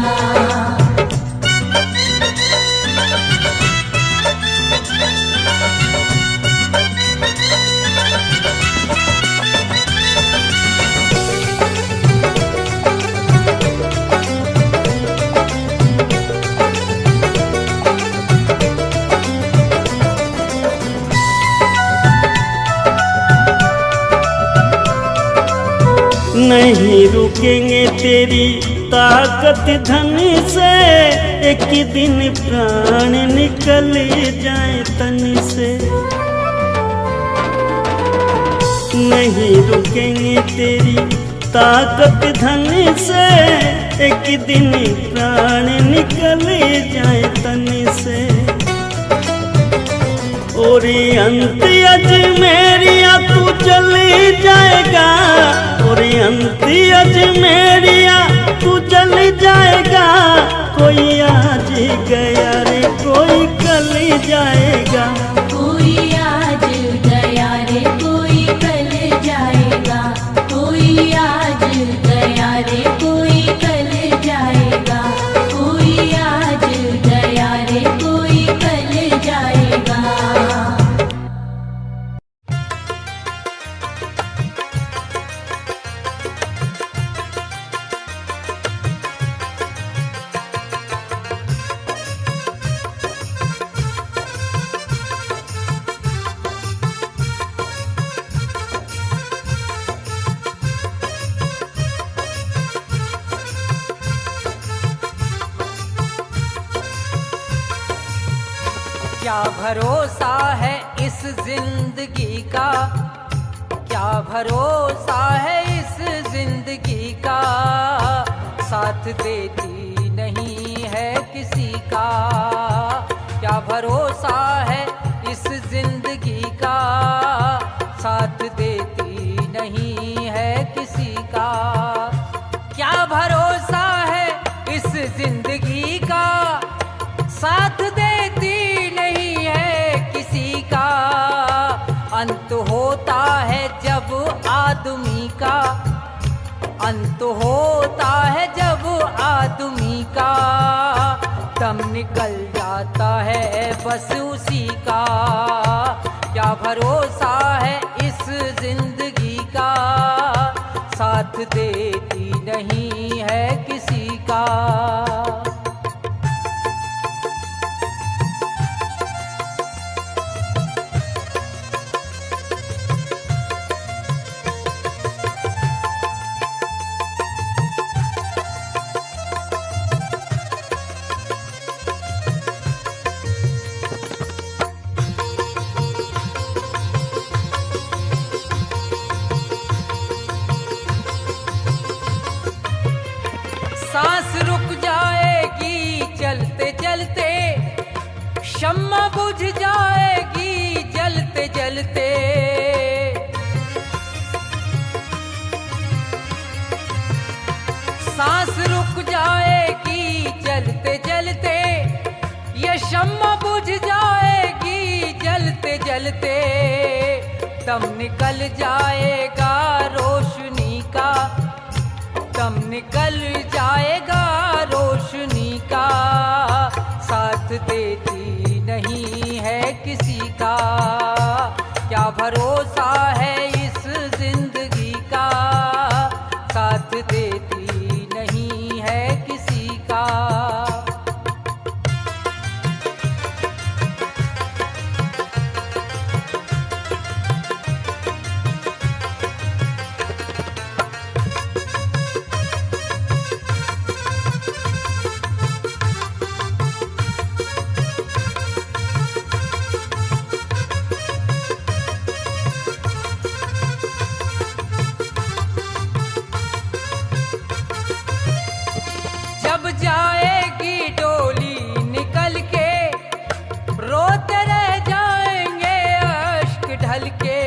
नहीं रुकेंगे तेरी ताकत धन से, एक ही दिन प्राण निकल जाए तन से। नहीं रुकेंगे तेरी ताकत धन से, एक ही दिन प्राण निकल जाए तन से। और अंत अजमेरिया तू चली जाएगा, और अंत अजमेरिया तू चल जाएगा। कोई आज गया रे कोई कल जाएगा, कोई आज गया रे कोई कल जाएगा, कोई आज गया रे कोई कल जाएगा, कोई आज गया रे कोई कल जाएगा। क्या भरोसा है इस जिंदगी का, क्या भरोसा है इस जिंदगी का। साथ देती नहीं है किसी का, क्या भरोसा है इस जिंदगी का। साथ देती नहीं है किसी का, क्या भरोसा है इस जिंदगी का। साथ देती नहीं है किसी का। अंत होता है जब आदमी का, अंत होता है जब आदमी का। दम निकल जाता है बस उसी का। क्या भरोसा है इस जिंदगी का, साथ देती नहीं है किसी का। सांस रुक जाएगी चलते चलते, ये शम्मा बुझ जाएगी जलते जलते, दम निकल जाएगा रोशनी का, दम निकल जाएगा रोशनी का, साथ देती नहीं है किसी का, क्या भरोसा है इस जिंदगी का, साथ देती नहीं है किसी का। जब जाएगी डोली निकल के, रोते रह जाएंगे अश्क ढल के,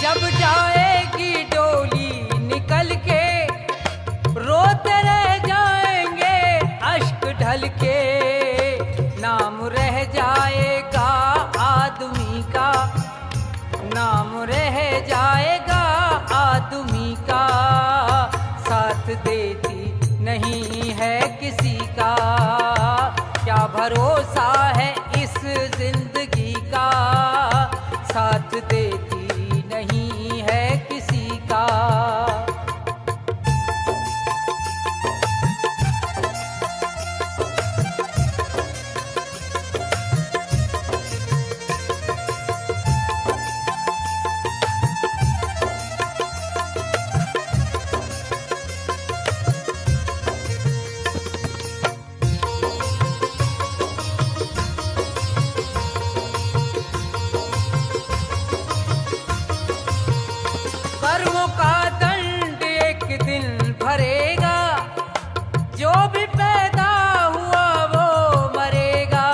जब जाएगी डोली निकल के, रोते रह जाएंगे अश्क ढल के, नाम रह जाएगा आदमी का, नाम रह जाएगा आदमी का, साथ देती नहीं है किसी का, क्या भरोसा है इस जिंदगी का, साथ देती नहीं है किसी का। कर्मों का दंड एक दिन भरेगा, जो भी पैदा हुआ वो मरेगा,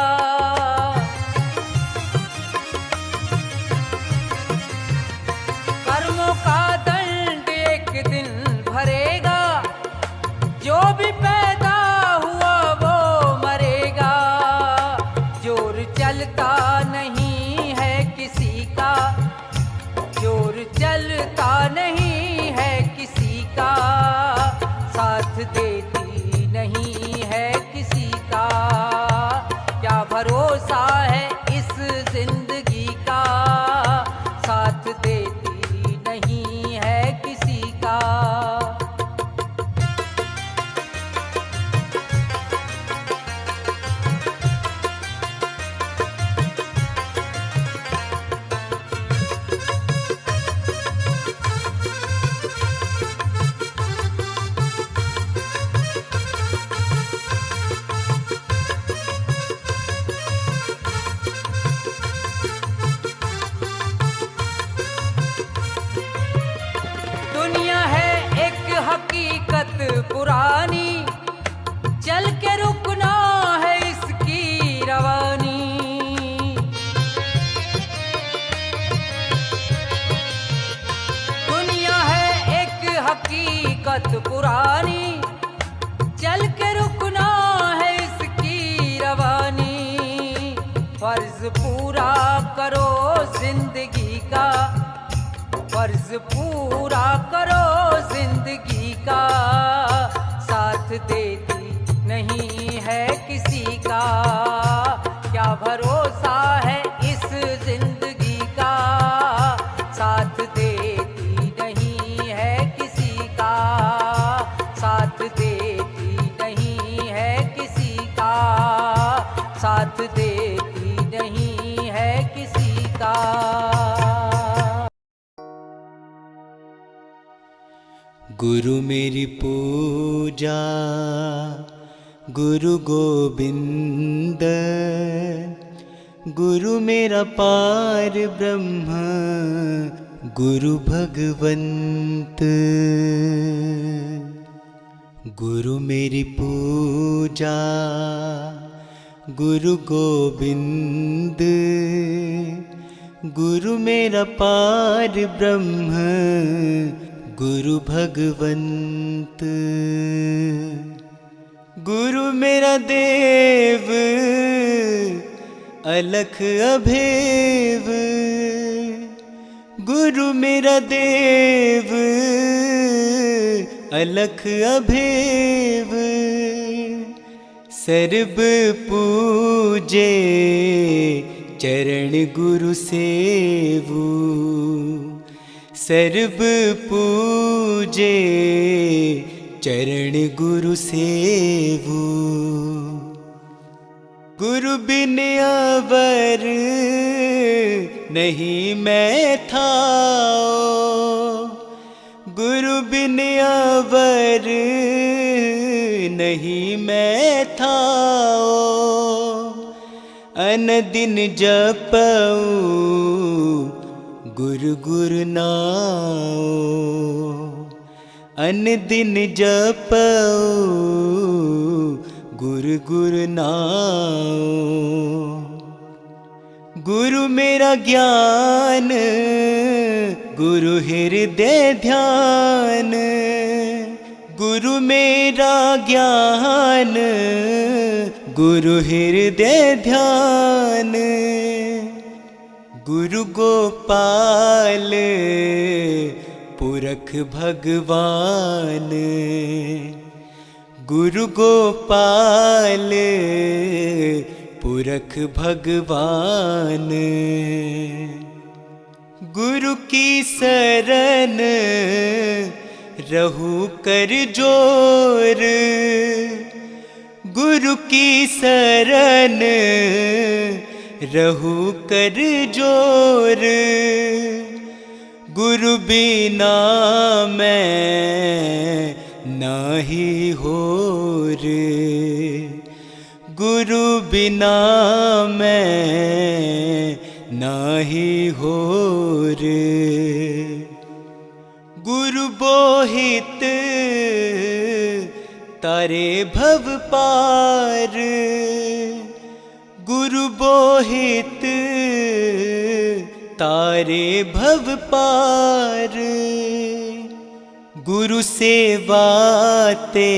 कर्मों का दंड एक दिन भरेगा, जो भी पैदा हुआ वो मरेगा, जोर चलता नहीं है किसी का, जोर चलता नहीं है किसी का, साथ देती नहीं है किसी का, क्या भरोसा है इस जिंदगी का, साथ देती नहीं है किसी का। दुनिया है एक हकीकत पुरानी, चल के रुकना है इसकी रवानी, दुनिया है एक हकीकत पुरानी, चल के रुकना है इसकी रवानी, फर्ज पूरा करो जिंदगी का, फर्ज पूरा करो जिंदगी का, साथ देती नहीं है किसी का, क्या भरोसा है इस जिंदगी का, साथ देती नहीं है किसी का, साथ देती नहीं है किसी का, साथ देती नहीं है किसी का। गुरु मेरी पूजा गुरु गोविंद, गुरु मेरा पार ब्रह्म गुरु भगवंत, गुरु मेरी पूजा गुरु गोविंद, गुरु मेरा पार ब्रह्म गुरु भगवंत। गुरु मेरा देव अलख अभेव। गुरु मेरा देव अलख अभेव। सर्ब पूजे चरण गुरु सेवु। सर्ब पूजे चरण गुरु सेवु। गुरु बिन अवर नहीं मैं थाओ। गुरु बिन अवर नहीं मैं थाओ। अन दिन जपऊँ गुरु गुरु नाओ। अन दिन जपऊँ गुरु गुरु नाओ। गुरु मेरा ज्ञान गुरु हृदय ध्यान। गुरु मेरा ज्ञान गुरु हृदय ध्यान। गुरु गोपाल पुरख भगवान। गुरु गोपाल पुरख भगवान। गुरु की शरण रहू कर जोर। गुरु की शरण रहू कर जोर। गुरु बिना मैं नाही होर। गुरु बिना मैं नाही होर। गुरु बोहित तारे भव पार। गुरु बोहित तारे भव पार। गुरु सेवाते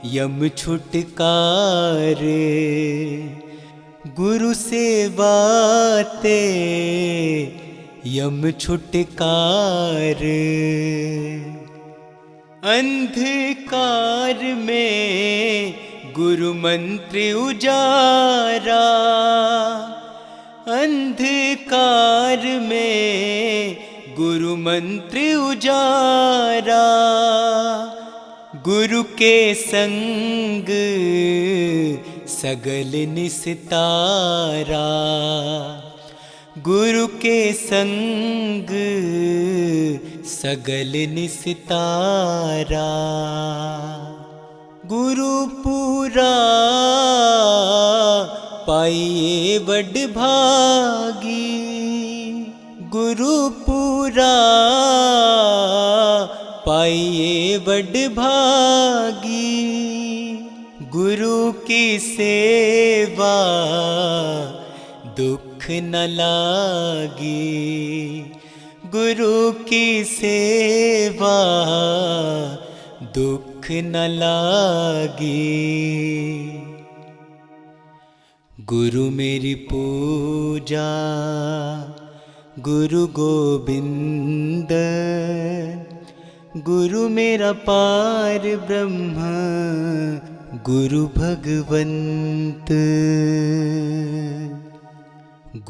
यम छुटकारे। गुरु सेवाते यम छुटकारे। अंधकार में गुरु मंत्र उजारा। अंधकार में गुरु मंत्र उजारा। गुरु के संग सगल निस्तारा। गुरु के संग सगल निस्तारा। गुरु पूरा पाइए बड़ भागी। गुरु पूरा पाइए बड़ भागी। गुरु की सेवा दुख न लागी। गुरु की सेवा दुख न लागी। गुरु मेरी पूजा गुरु गोविंद। गुरु मेरा पार ब्रह्म गुरु भगवंत।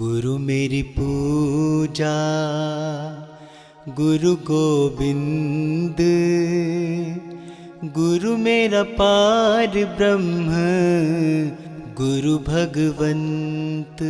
गुरु मेरी पूजा गुरु गोविंद। गुरु मेरा पार ब्रह्म गुरु भगवंत।